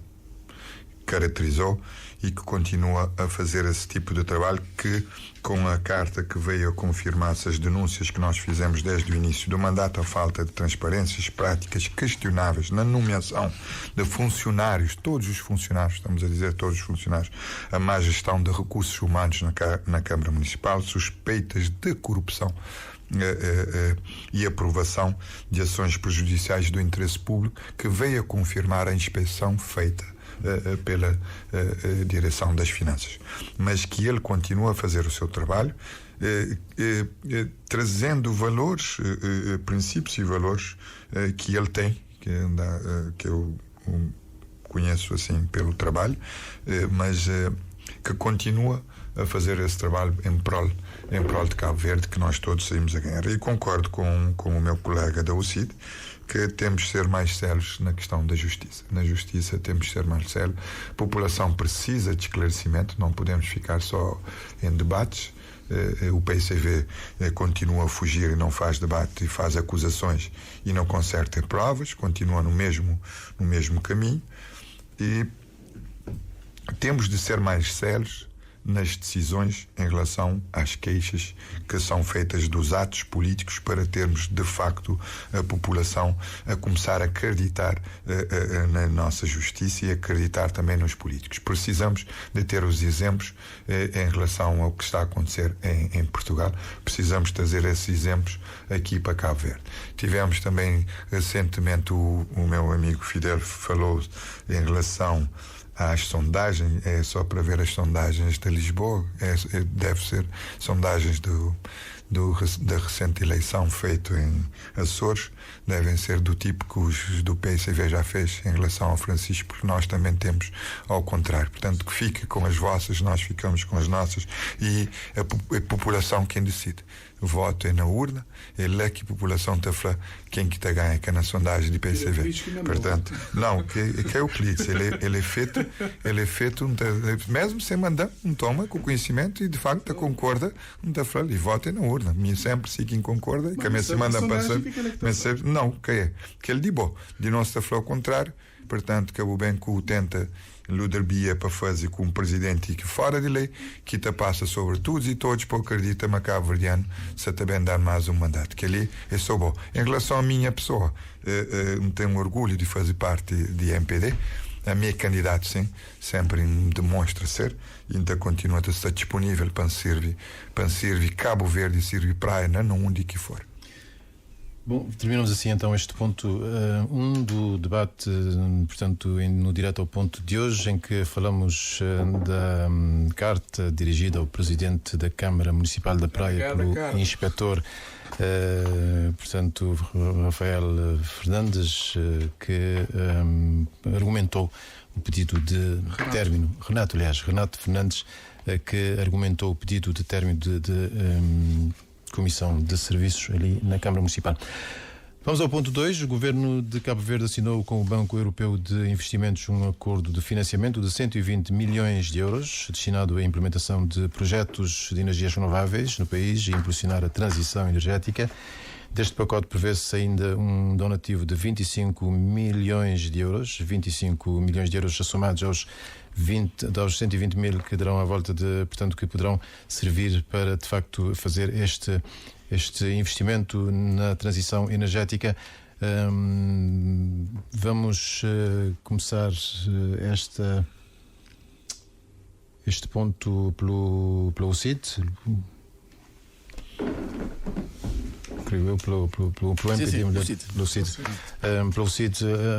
caracterizou, e que continua a fazer esse tipo de trabalho que, com a carta que veio a confirmar essas denúncias que nós fizemos desde o início do mandato, a falta de transparências, práticas questionáveis na nomeação de funcionários, todos os funcionários, estamos a dizer todos os funcionários, a má gestão de recursos humanos na Câmara Municipal, suspeitas de corrupção e aprovação de ações prejudiciais do interesse público, que veio a confirmar a inspeção feita pela Direção das Finanças, mas que ele continua a fazer o seu trabalho, trazendo valores, princípios e valores que ele tem, que eu conheço assim pelo trabalho, mas que continua a fazer esse trabalho em prol de Cabo Verde, que nós todos saímos a ganhar. E concordo com o meu colega da UCID, que temos de ser mais sérios na questão da justiça. Na justiça temos de ser mais sérios. A população precisa de esclarecimento, não podemos ficar só em debates. O PCV continua a fugir e não faz debate e faz acusações e não consegue ter provas, continua no mesmo caminho, e temos de ser mais sérios nas decisões em relação às queixas que são feitas dos atos políticos, para termos de facto a população a começar a acreditar na nossa justiça e acreditar também nos políticos. Precisamos de ter os exemplos em relação ao que está a acontecer em Portugal. Precisamos trazer esses exemplos aqui para Cabo Verde. Tivemos também recentemente, o meu amigo Fidel falou em relação às sondagens, é só para ver as sondagens de Lisboa, deve ser sondagens da recente eleição feita em Açores, devem ser do tipo que os do PCV já fez em relação ao Francisco, porque nós também temos ao contrário. Portanto, que fique com as vossas, nós ficamos com as nossas, e a população quem decide. voto é na urna, é lá que a população está falando quem que está ganhando, que é na sondagem de PCV. Portanto, não, que é o Clitz, ele é feito mesmo sem mandar, toma com conhecimento e de facto concorda, está falando, e vota é na urna. Minha sempre se quem concorda, que a minha semana passada, não, que ele de bom, de nós está falando ao contrário, portanto, que o bem que o tenta Luderbia para fazer com um presidente que fora de lei, que te passa sobre todos e todos, para acreditar que Cabo Verdeano se também dar mais um mandato, que ali é só bom. Em relação à minha pessoa, tenho orgulho de fazer parte de MPD, a minha candidata, sim, sempre demonstra ser, e ainda continua a estar disponível para servir Cabo Verde e servir praia, não onde que for. Bom, terminamos assim então este ponto do debate, portanto, no direto ao ponto de hoje, em que falamos da carta dirigida ao Presidente da Câmara Municipal da Praia pelo Inspetor, portanto, Rafael Fernandes, que argumentou o pedido de término, Renato Fernandes, que argumentou o pedido de término de Comissão de Serviços ali na Câmara Municipal. Vamos ao ponto 2. O Governo de Cabo Verde assinou com o Banco Europeu de Investimentos um acordo de financiamento de 120 milhões de euros destinado à implementação de projetos de energias renováveis no país e impulsionar a transição energética. Deste pacote prevê-se ainda um donativo de 25 milhões de euros, 25 milhões de euros somados aos 120 mil que darão à volta portanto, que poderão servir para, de facto, fazer este investimento na transição energética. Vamos começar este ponto pelo CID. Creio eu, pelo MPD, pelo CID.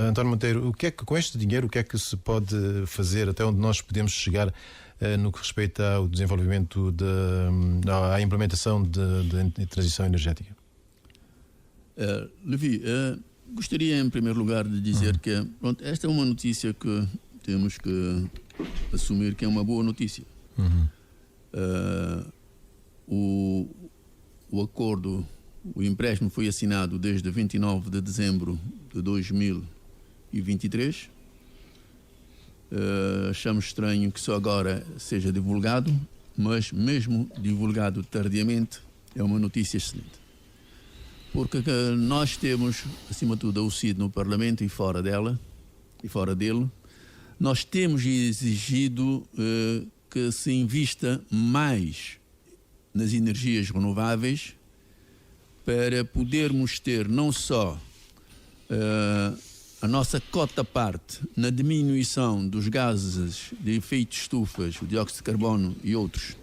António Monteiro, com este dinheiro, o que é que se pode fazer, até onde nós podemos chegar no que respeita ao desenvolvimento, à implementação da transição energética? Levi, gostaria em primeiro lugar de dizer que pronto, esta é uma notícia que temos que assumir que é uma boa notícia. O acordo, o empréstimo foi assinado desde 29 de dezembro de 2023. Achamos estranho que só agora seja divulgado, mas mesmo divulgado tardiamente é uma notícia excelente. Porque nós temos, acima de tudo, a UCID no Parlamento e fora dele, nós temos exigido que se invista mais nas energias renováveis para podermos ter não só a nossa cota parte na diminuição dos gases de efeito de estufas, o dióxido de carbono e outros,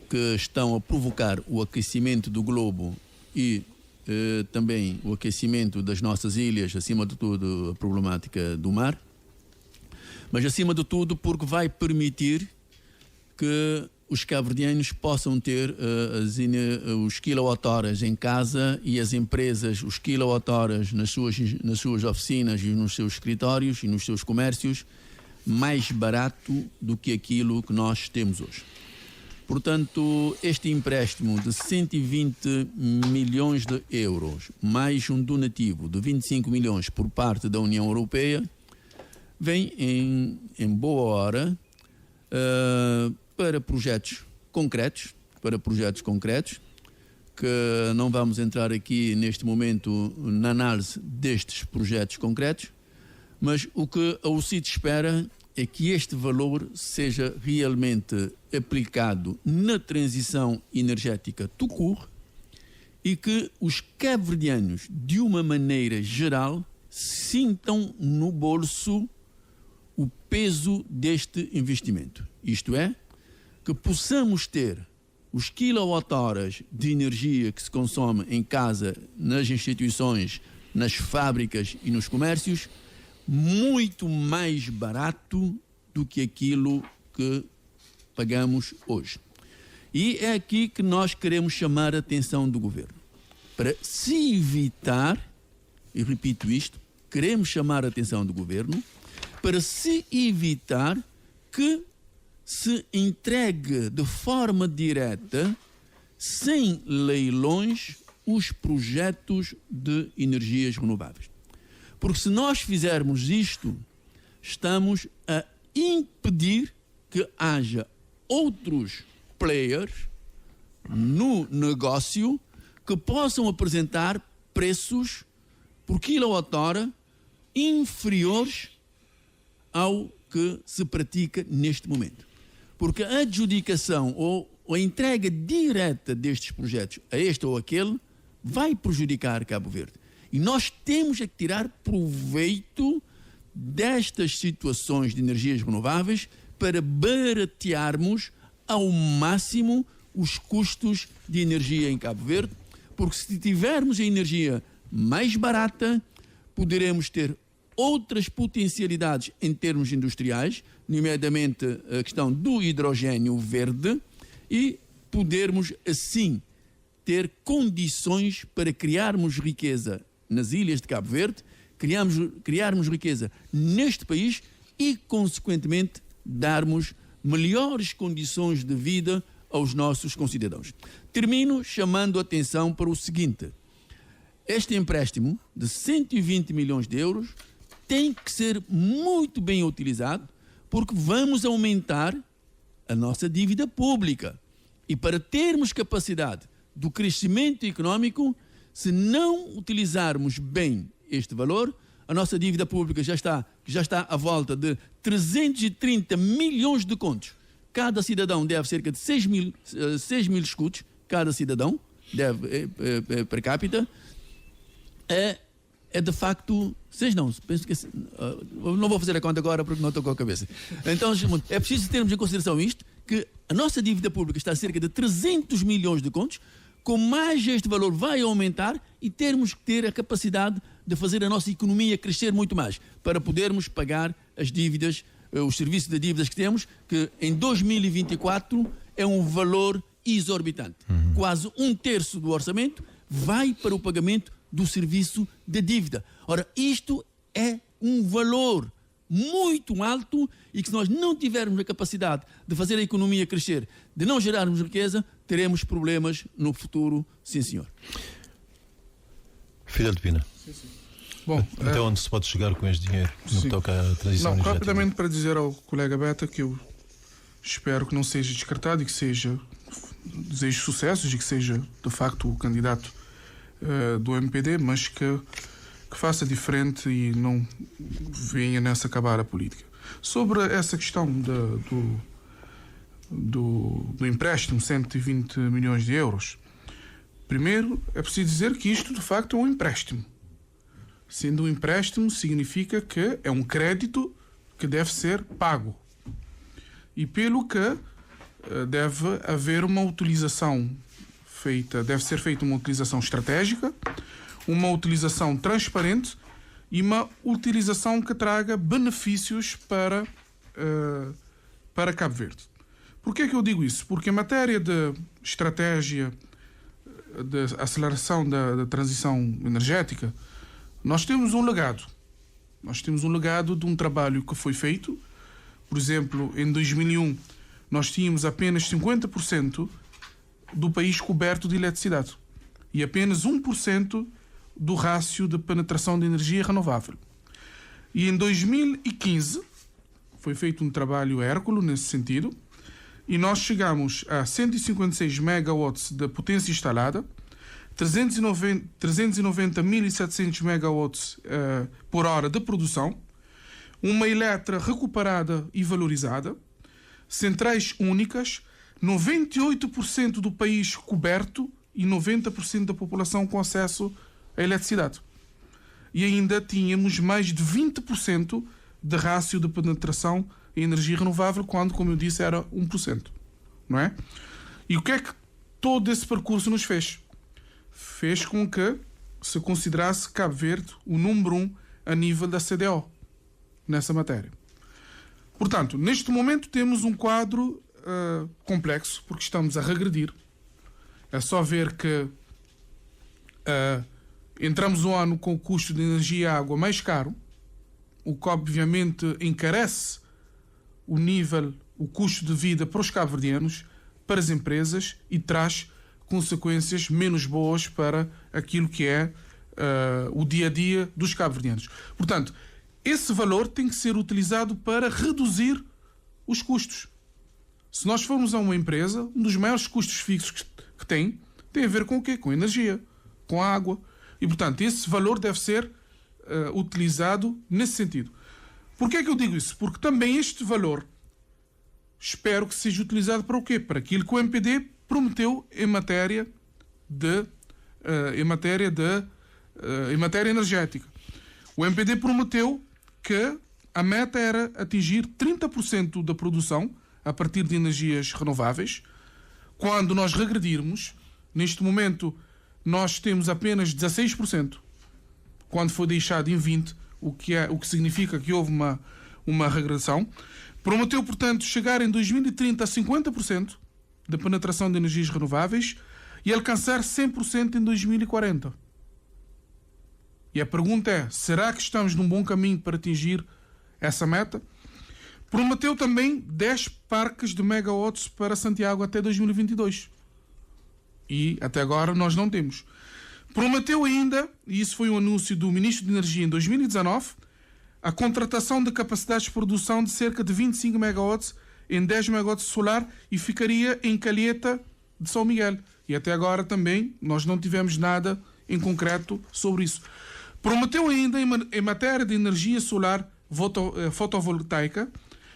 que estão a provocar o aquecimento do globo e também o aquecimento das nossas ilhas, acima de tudo a problemática do mar, mas acima de tudo porque vai permitir que os cabo-verdianos possam ter os quilowatt-horas em casa e as empresas os quilowatt-horas nas suas oficinas e nos seus escritórios e nos seus comércios mais barato do que aquilo que nós temos hoje. Portanto, este empréstimo de 120 milhões de euros mais um donativo de 25 milhões por parte da União Europeia vem em boa hora para projetos concretos, que não vamos entrar aqui neste momento na análise destes projetos concretos, mas o que a UCID espera é que este valor seja realmente aplicado na transição energética tout court e que os cabo-verdianos, de uma maneira geral, sintam no bolso o peso deste investimento. Isto é, que possamos ter os quilowatt-horas de energia que se consome em casa, nas instituições, nas fábricas e nos comércios, muito mais barato do que aquilo que pagamos hoje. E é aqui que nós queremos chamar a atenção do governo. Para se evitar, e repito isto, queremos chamar a atenção do governo, para se evitar que se entregue de forma direta sem leilões os projetos de energias renováveis. Porque se nós fizermos isto, estamos a impedir que haja outros players no negócio que possam apresentar preços por quilowatt-hora inferiores ao que se pratica neste momento. Porque a adjudicação ou a entrega direta destes projetos a este ou aquele vai prejudicar Cabo Verde. E nós temos que tirar proveito destas situações de energias renováveis para baratearmos ao máximo os custos de energia em Cabo Verde, porque se tivermos a energia mais barata, poderemos ter outras potencialidades em termos industriais, nomeadamente a questão do hidrogênio verde, e podermos assim ter condições para criarmos riqueza nas ilhas de Cabo Verde, criarmos riqueza neste país e, consequentemente, darmos melhores condições de vida aos nossos concidadãos. Termino chamando a atenção para o seguinte: este empréstimo de 120 milhões de euros tem que ser muito bem utilizado, porque vamos aumentar a nossa dívida pública. E para termos capacidade do crescimento económico, se não utilizarmos bem este valor, a nossa dívida pública já está à volta de 330 milhões de contos. Cada cidadão deve cerca de 6 mil escudos, cada cidadão deve per capita. É de facto, penso que não vou fazer a conta agora porque não estou com a cabeça. Então é preciso termos em consideração isto, que a nossa dívida pública está a cerca de 300 milhões de contos. Com mais este valor vai aumentar e termos que ter a capacidade de fazer a nossa economia crescer muito mais para podermos pagar as dívidas, os serviços de dívidas que temos, que em 2024 é um valor exorbitante. Quase 1/3 do orçamento vai para o pagamento do serviço de dívida. Ora, isto é um valor muito alto e que, se nós não tivermos a capacidade de fazer a economia crescer, de não gerarmos riqueza, teremos problemas no futuro, sim senhor. Fidel de Pina. Bom, até onde se pode chegar com este dinheiro no que toca à transição energética? Rapidamente, para dizer ao colega Beta que eu espero que não seja descartado e que desejo sucessos e que seja de facto o candidato do MPD, mas que faça diferente e não venha nessa cabala política. Sobre essa questão do empréstimo, 120 milhões de euros, primeiro é preciso dizer que isto de facto é um empréstimo. Sendo um empréstimo, significa que é um crédito que deve ser pago. E pelo que deve haver uma utilização deve ser feita uma utilização estratégica, uma utilização transparente e uma utilização que traga benefícios para Cabo Verde. Por que é que eu digo isso? Porque em matéria de estratégia de aceleração da transição energética, nós temos um legado. Nós temos um legado de um trabalho que foi feito. Por exemplo, em 2001, nós tínhamos apenas 50% do país coberto de eletricidade e apenas 1% do rácio de penetração de energia renovável. E em 2015 foi feito um trabalho hérculo nesse sentido e nós chegamos a 156 megawatts de potência instalada, 390.700 megawatts por hora de produção, uma Eletra recuperada e valorizada, centrais únicas, 98% do país coberto e 90% da população com acesso à eletricidade. E ainda tínhamos mais de 20% de rácio de penetração em energia renovável, quando, como eu disse, era 1%. Não é? E o que é que todo esse percurso nos fez? Fez com que se considerasse Cabo Verde o número 1 a nível da CDO nessa matéria. Portanto, neste momento temos um quadro complexo, porque estamos a regredir. É só ver que entramos um ano com o custo de energia e água mais caro, o que obviamente encarece o custo de vida para os cabo-verdianos, para as empresas e traz consequências menos boas para aquilo que é o dia-a-dia dos cabo-verdianos. Portanto, esse valor tem que ser utilizado para reduzir os custos. Se nós formos a uma empresa, um dos maiores custos fixos que tem a ver com o quê? Com a energia, com a água. E, portanto, esse valor deve ser utilizado nesse sentido. Por que é que eu digo isso? Porque também este valor espero que seja utilizado para o quê? Para aquilo que o MPD prometeu em matéria energética. O MPD prometeu que a meta era atingir 30% da produção a partir de energias renováveis. Quando nós regredirmos, neste momento nós temos apenas 16%, quando foi deixado em 20%, o que significa que houve uma regressão. Prometeu, portanto, chegar em 2030 a 50% da penetração de energias renováveis e alcançar 100% em 2040. E a pergunta é, será que estamos num bom caminho para atingir essa meta? Prometeu também 10 parques de megawatts para Santiago até 2022. E até agora nós não temos. Prometeu ainda, e isso foi um anúncio do Ministro de Energia em 2019, a contratação de capacidades de produção de cerca de 25 megawatts em 10 megawatts solar e ficaria em Calheta de São Miguel. E até agora também nós não tivemos nada em concreto sobre isso. Prometeu ainda, em matéria de energia solar fotovoltaica,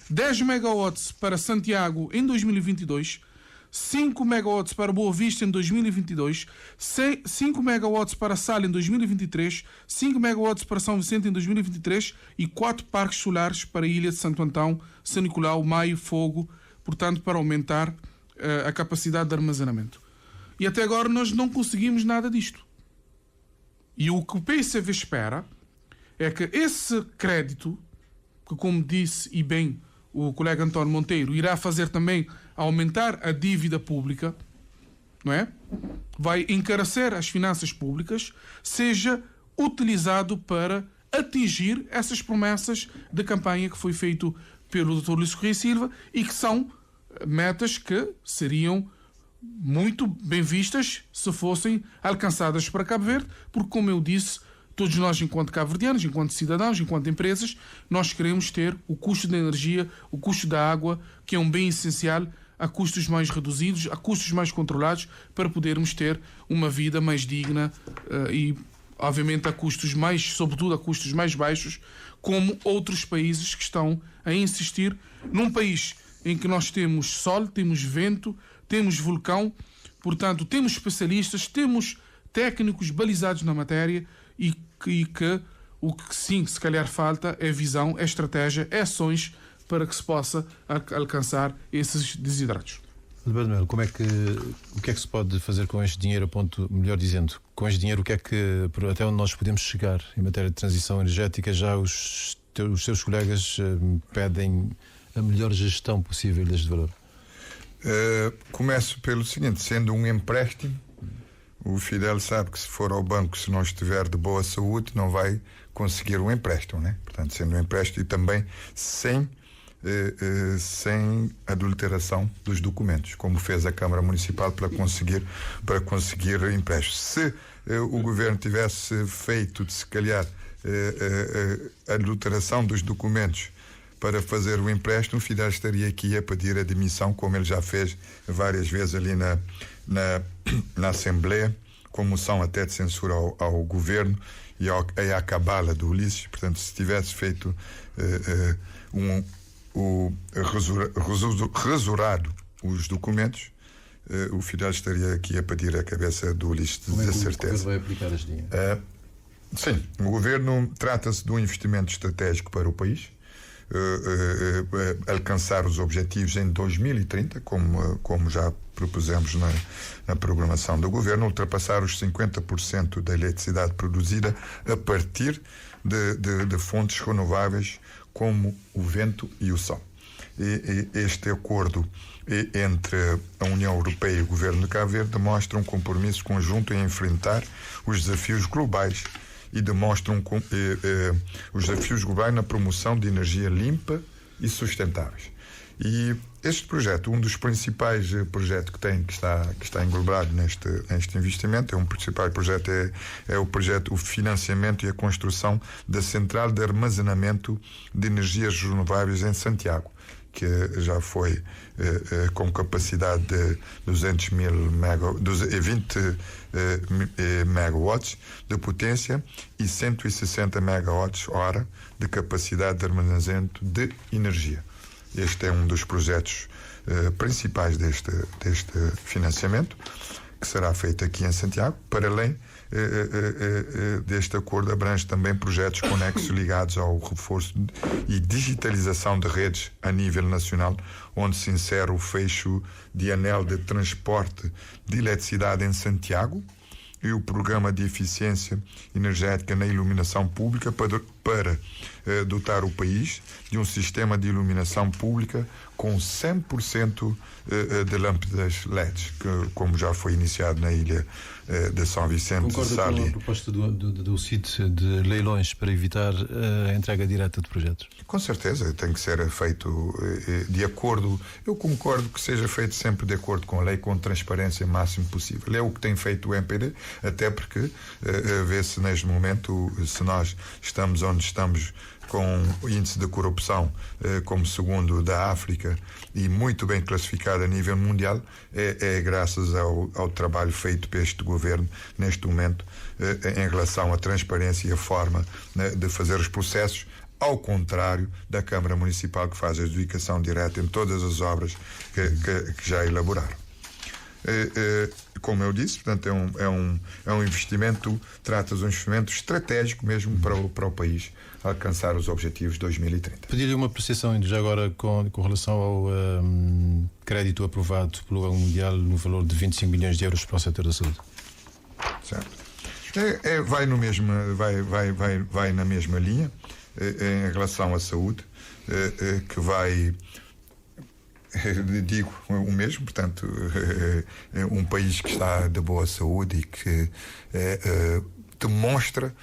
10 megawatts para Santiago em 2022, 5 megawatts para Boa Vista em 2022, 5 megawatts para Sal em 2023, 5 megawatts para São Vicente em 2023 e 4 parques solares para a Ilha de Santo Antão, São Nicolau, Maio, Fogo, portanto, para aumentar a capacidade de armazenamento. E até agora nós não conseguimos nada disto. E o que o PICV espera é que esse crédito, que como disse e bem o colega António Monteiro, irá fazer também aumentar a dívida pública, não é? Vai encarecer as finanças públicas, seja utilizado para atingir essas promessas de campanha que foi feito pelo Dr. Luís Correia Silva e que são metas que seriam muito bem vistas se fossem alcançadas para Cabo Verde, porque, como eu disse, todos nós, enquanto cabo-verdianos, enquanto cidadãos, enquanto empresas, nós queremos ter o custo da energia, o custo da água, que é um bem essencial, a custos mais reduzidos, a custos mais controlados, para podermos ter uma vida mais digna e, obviamente, sobretudo a custos mais baixos, como outros países que estão a insistir num país em que nós temos sol, temos vento, temos vulcão, portanto, temos especialistas, temos técnicos balizados na matéria e que o que sim, se calhar falta é visão, é estratégia, é ações para que se possa alcançar esses desidratos. Alberto Melo, o que é que se pode fazer com este dinheiro, melhor dizendo, com este dinheiro, até onde nós podemos chegar em matéria de transição energética? Já os seus colegas pedem a melhor gestão possível deste valor. Começo pelo seguinte, sendo um empréstimo, o Fidel sabe que se for ao banco, se não estiver de boa saúde, não vai conseguir o empréstimo, né? Portanto, sendo um empréstimo e também sem adulteração dos documentos, como fez a Câmara Municipal para conseguir empréstimo. Se o governo tivesse feito, se calhar, a adulteração dos documentos para fazer o empréstimo, o Fidel estaria aqui a pedir a demissão, como ele já fez várias vezes ali na Assembleia, com moção até de censura ao governo e à cabala do Ulisses. Portanto, se tivesse feito rasurado os documentos, o Fidel estaria aqui a pedir a cabeça do Ulisses, de certeza. Como é que o governo vai aplicar este dinheiro? Sim, o governo trata-se de um investimento estratégico para o país, alcançar os objetivos em 2030, como já propusemos na programação do governo, ultrapassar os 50% da eletricidade produzida a partir de fontes renováveis como o vento e o sol. E este acordo entre a União Europeia e o governo de Cabo Verde demonstra um compromisso conjunto em enfrentar os desafios globais e demonstram os desafios globais na promoção de energia limpa e sustentáveis. E este projeto, um dos principais projetos que está englobado neste investimento, o principal projeto é o financiamento e a construção da central de armazenamento de energias renováveis em Santiago, que já foi com capacidade de 20 megawatts de potência e 160 megawatts-hora de capacidade de armazenamento de energia. Este é um dos projetos principais deste financiamento, que será feito aqui em Santiago. Para além deste acordo, abrange também projetos conexos ligados ao reforço e digitalização de redes a nível nacional, onde se insere o fecho de anel de transporte de eletricidade em Santiago e o programa de eficiência energética na iluminação pública para dotar o país de um sistema de iluminação pública com 100% de lâmpadas LEDs, que, como já foi iniciado na ilha de São Vicente. Concorda com a proposta do CID de leilões para evitar a entrega direta de projetos? Com certeza, tem que ser feito de acordo. Eu concordo que seja feito sempre de acordo com a lei, com transparência máximo possível. É o que tem feito o MPD, até porque vê-se neste momento, se nós estamos onde estamos, com o índice de corrupção como segundo da África e muito bem classificado a nível mundial, é graças ao trabalho feito por este governo neste momento em relação à transparência e a forma de fazer os processos, ao contrário da Câmara Municipal, que faz a adjudicação direta em todas as obras que já elaboraram. Como eu disse, portanto, é um investimento, trata-se de um investimento estratégico mesmo para o país alcançar os objetivos de 2030. Pedir-lhe uma apreciação já agora com relação ao crédito aprovado pelo Banco Mundial no valor de 25 milhões de euros para o setor da saúde. Certo. Vai na mesma linha em relação à saúde, que vai, digo o mesmo, portanto, um país que está de boa saúde e que demonstra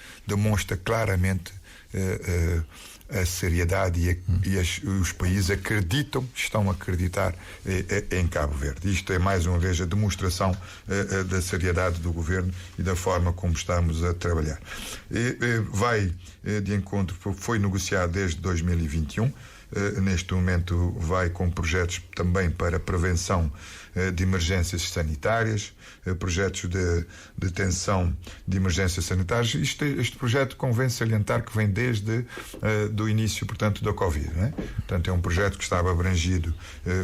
claramente a seriedade os países estão a acreditar em Cabo Verde. Isto é mais uma vez a demonstração da seriedade do governo e da forma como estamos a trabalhar. Vai de encontro, foi negociado desde 2021. Neste momento vai com projetos também para prevenção de emergências sanitárias, projetos de detenção de emergências sanitárias. Este projeto convém salientar que vem desde do início, portanto, da Covid, não é? Portanto, é um projeto que estava abrangido,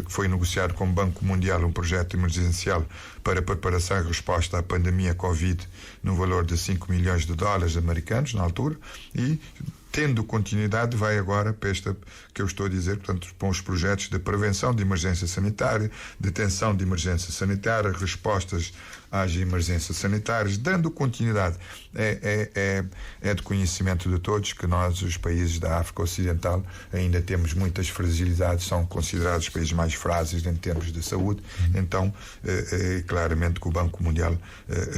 que foi negociado com o Banco Mundial, um projeto emergencial para preparação e resposta à pandemia Covid no valor de 5 milhões de dólares americanos na altura, e tendo continuidade, vai agora para esta que eu estou a dizer, portanto, com os projetos de prevenção de emergência sanitária, detenção de emergência sanitária, respostas às emergências sanitárias, dando continuidade. É de conhecimento de todos que nós, os países da África Ocidental, ainda temos muitas fragilidades, são considerados os países mais frágeis em termos de saúde. Então, claramente que o Banco Mundial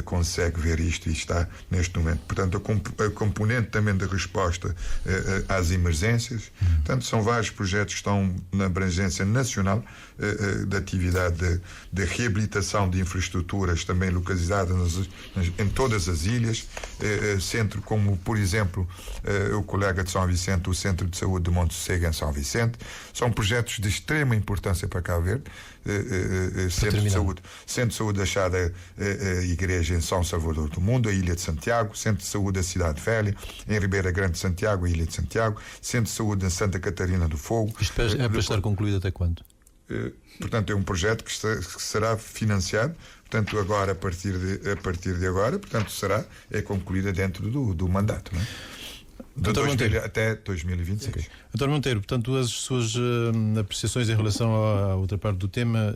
consegue ver isto e está neste momento. Portanto, a componente também de resposta às emergências. Portanto, são vários projetos que estão na abrangência nacional da atividade de reabilitação de infraestruturas também localizadas em todas as ilhas, centro como, por exemplo, o colega de São Vicente, o Centro de Saúde de Monte Sossego em São Vicente. São projetos de extrema importância para Cabo Verde. Centro de Saúde da Chada Igreja em São Salvador do Mundo, a Ilha de Santiago, Centro de Saúde da Cidade Velha, em Ribeira Grande de Santiago, a Ilha de Santiago, Centro de Saúde em Santa Catarina do Fogo. Isto é para estar concluído até quando? Portanto, é um projeto que será financiado, portanto, agora, a partir de agora, portanto, é concluída dentro do mandato, não é? Até 2026. Okay. Doutor Monteiro, portanto, as suas apreciações em relação à outra parte do tema,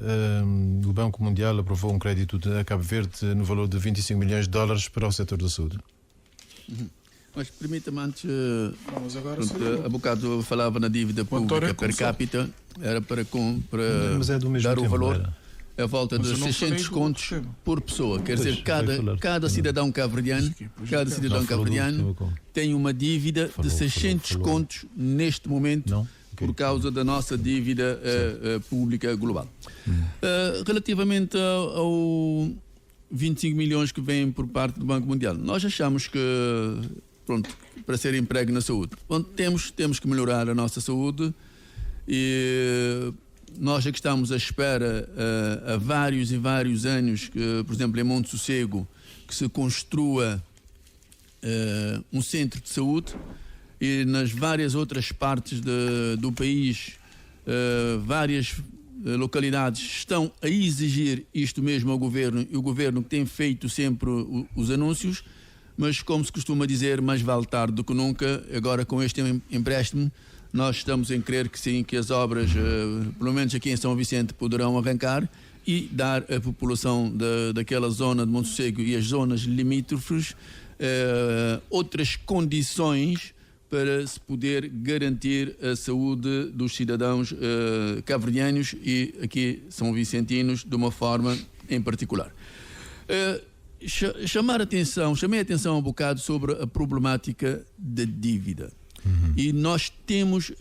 o Banco Mundial aprovou um crédito a Cabo Verde no valor de 25 milhões de dólares para o setor da saúde. Mas permita-me antes, há bocado eu falava na dívida pública per capita, era para mas é do mesmo dar tempo, o valor a volta de 600 contos por pessoa. Quer dizer, cada cidadão cabo-verdiano tem uma dívida de 600 contos neste momento por causa da nossa dívida pública global. Relativamente ao 25 milhões que vêm por parte do Banco Mundial, nós achamos que, pronto, para ser emprego na saúde, pronto, temos que melhorar a nossa saúde, e nós é que estamos à espera há vários e vários anos que, por exemplo, em Monte Sossego, que se construa um centro de saúde, e nas várias outras partes do país, várias localidades estão a exigir isto mesmo ao governo, e o governo tem feito sempre os anúncios, mas, como se costuma dizer, mais vale tarde do que nunca. Agora, com este empréstimo, nós estamos em crer que sim, que as obras, pelo menos aqui em São Vicente, poderão arrancar e dar à população daquela zona de Monte Sossego e as zonas limítrofes outras condições para se poder garantir a saúde dos cidadãos cabo-verdianos e aqui são vicentinos de uma forma em particular. Chamei a atenção um bocado sobre a problemática da dívida. E nós temos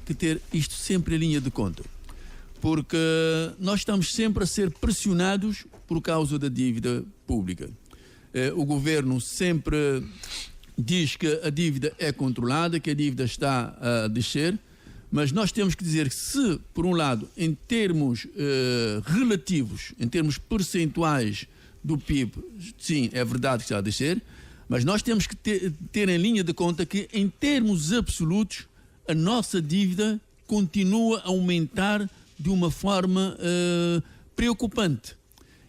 que ter isto sempre em linha de conta, porque nós estamos sempre a ser pressionados por causa da dívida pública. O governo sempre diz que a dívida é controlada, que a dívida está a descer, mas nós temos que dizer que, se, por um lado, em termos relativos, em termos percentuais do PIB, sim, é verdade que está a descer, mas nós temos que ter em linha de conta que, em termos absolutos, a nossa dívida continua a aumentar de uma forma preocupante.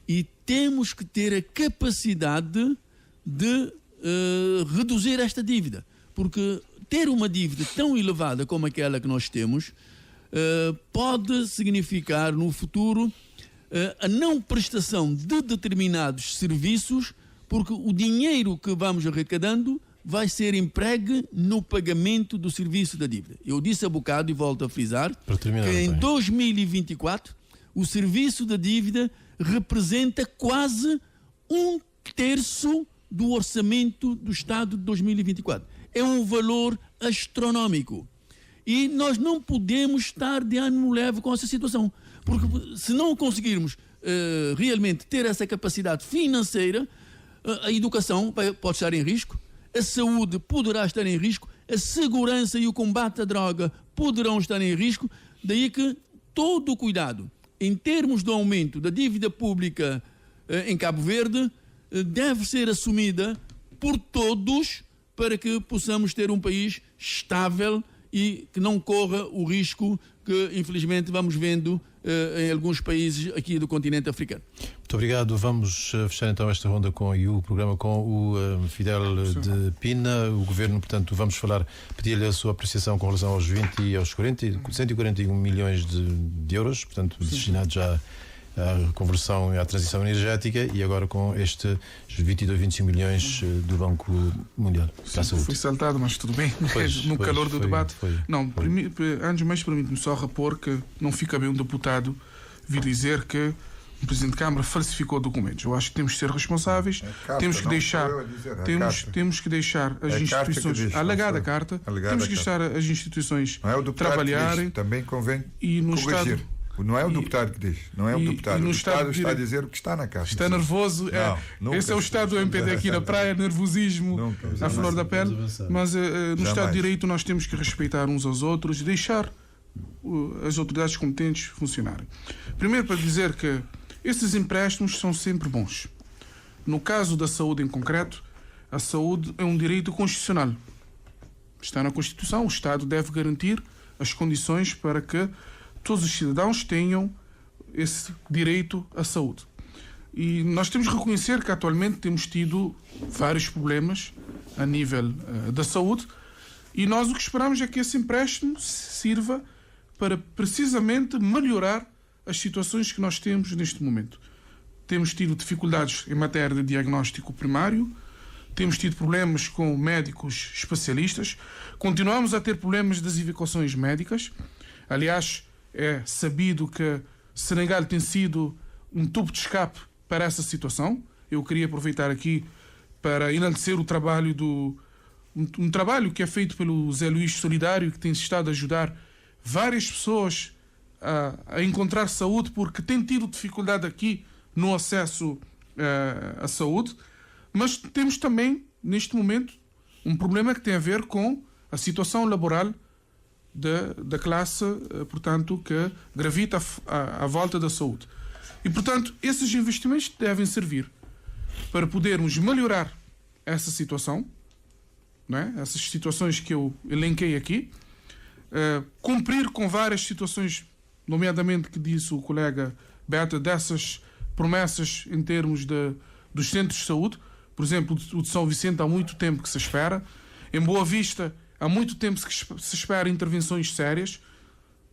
E temos que ter a capacidade de reduzir esta dívida, porque ter uma dívida tão elevada como aquela que nós temos pode significar no futuro a não prestação de determinados serviços, porque o dinheiro que vamos arrecadando vai ser empregue no pagamento do serviço da dívida. Eu disse há bocado e volto a frisar que em 2024 o serviço da dívida representa quase 1/3 do orçamento do Estado de 2024. É um valor astronómico. E nós não podemos estar de ânimo leve com essa situação. Porque se não conseguirmos realmente ter essa capacidade financeira, a educação pode estar em risco, a saúde poderá estar em risco, a segurança e o combate à droga poderão estar em risco. Daí que todo o cuidado em termos do aumento da dívida pública em Cabo Verde deve ser assumida por todos, para que possamos ter um país estável e que não corra o risco que, infelizmente, vamos vendo em alguns países aqui do continente africano. Muito obrigado. Vamos fechar então esta ronda e o programa com o Fidel de Pina. O Governo, portanto, vamos pedir-lhe a sua apreciação com relação aos 20 e aos 141 milhões de euros, portanto, destinados já à conversão e à transição energética, e agora com estes 25 milhões do Banco Mundial para a Saúde. Foi saltado, mas tudo bem. No calor do debate. Antes de mais, permite-me só repor que não fica bem um deputado vir dizer que o Presidente de Câmara falsificou documentos. Eu acho que temos que ser responsáveis, temos que deixar as instituições, alegada carta, temos que deixar as instituições trabalharem. Também convém e no corrigir. Estado. Não é o deputado que diz, não é o deputado. O deputado está a dizer o que está na carta. Está nervoso. Esse é o estado do MPD aqui na praia, nervosismo à flor da pele. Mas no Estado de Direito nós temos que respeitar uns aos outros e deixar as autoridades competentes funcionarem. Primeiro, para dizer que esses empréstimos são sempre bons. No caso da saúde em concreto, a saúde é um direito constitucional. Está na Constituição, o Estado deve garantir as condições para que todos os cidadãos tenham esse direito à saúde. E nós temos que reconhecer que atualmente temos tido vários problemas a nível da saúde, e nós o que esperamos é que esse empréstimo sirva para precisamente melhorar as situações que nós temos neste momento. Temos tido dificuldades em matéria de diagnóstico primário, temos tido problemas com médicos especialistas, continuamos a ter problemas das evacuações médicas. Aliás, é sabido que Senegal tem sido um tubo de escape para essa situação. Eu queria aproveitar aqui para enaltecer o trabalho um trabalho que é feito pelo Zé Luís Solidário, que tem estado a ajudar várias pessoas a encontrar saúde porque têm tido dificuldade aqui no acesso à saúde, mas temos também, neste momento, um problema que tem a ver com a situação laboral da classe, portanto, que gravita à volta da saúde. E, portanto, esses investimentos devem servir para podermos melhorar essa situação, não é? Essas situações que eu elenquei aqui, cumprir com várias situações, nomeadamente que disse o colega Beata, dessas promessas em termos dos centros de saúde. Por exemplo, o de São Vicente há muito tempo que se espera. Em Boa Vista há muito tempo que se espera intervenções sérias,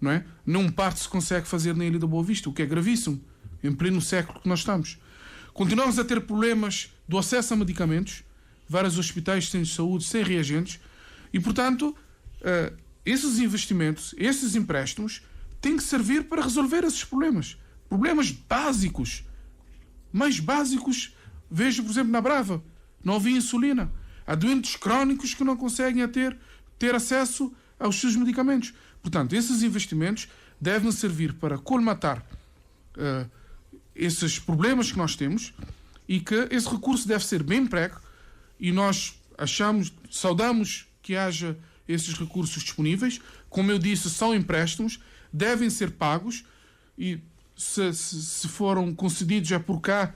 não é? Nenhum parto se consegue fazer na Ilha da Boa Vista, o que é gravíssimo, em pleno século que nós estamos. Continuamos a ter problemas do acesso a medicamentos, vários hospitais de centros de saúde sem reagentes, e, portanto, esses investimentos, esses empréstimos, têm que servir para resolver esses problemas. Problemas básicos. Mais básicos, vejo, por exemplo, na Brava, não havia insulina. Há doentes crónicos que não conseguem ter acesso aos seus medicamentos. Portanto, esses investimentos devem servir para colmatar esses problemas que nós temos e que esse recurso deve ser bem emprego, e nós saudamos que haja esses recursos disponíveis. Como eu disse, são empréstimos, devem ser pagos, e se foram concedidos é por cá,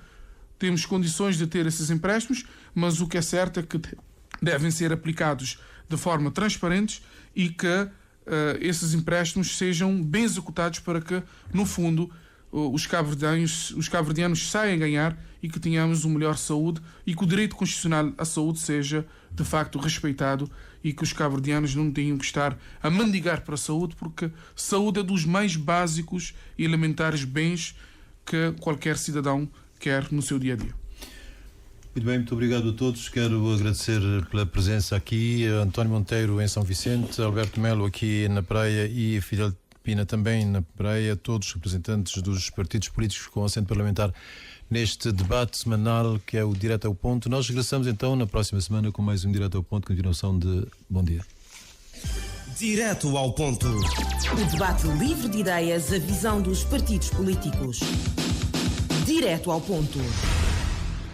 temos condições de ter esses empréstimos, mas o que é certo é que devem ser aplicados de forma transparente e que esses empréstimos sejam bem executados para que, no fundo, os cabo-verdianos saiam a ganhar e que tenhamos uma melhor saúde e que o direito constitucional à saúde seja, de facto, respeitado e que os cabo-verdianos não tenham que estar a mendigar para a saúde, porque saúde é dos mais básicos e elementares bens que qualquer cidadão quer no seu dia-a-dia. Muito bem, muito obrigado a todos. Quero agradecer pela presença aqui. António Monteiro em São Vicente, Alberto Melo aqui na Praia e Fidel Pina também na Praia, todos os representantes dos partidos políticos com assento parlamentar neste debate semanal que é o Direto ao Ponto. Nós regressamos então na próxima semana com mais um Direto ao Ponto, continuação de Bom Dia. Direto ao Ponto. O debate livre de ideias, a visão dos partidos políticos. Direto ao Ponto.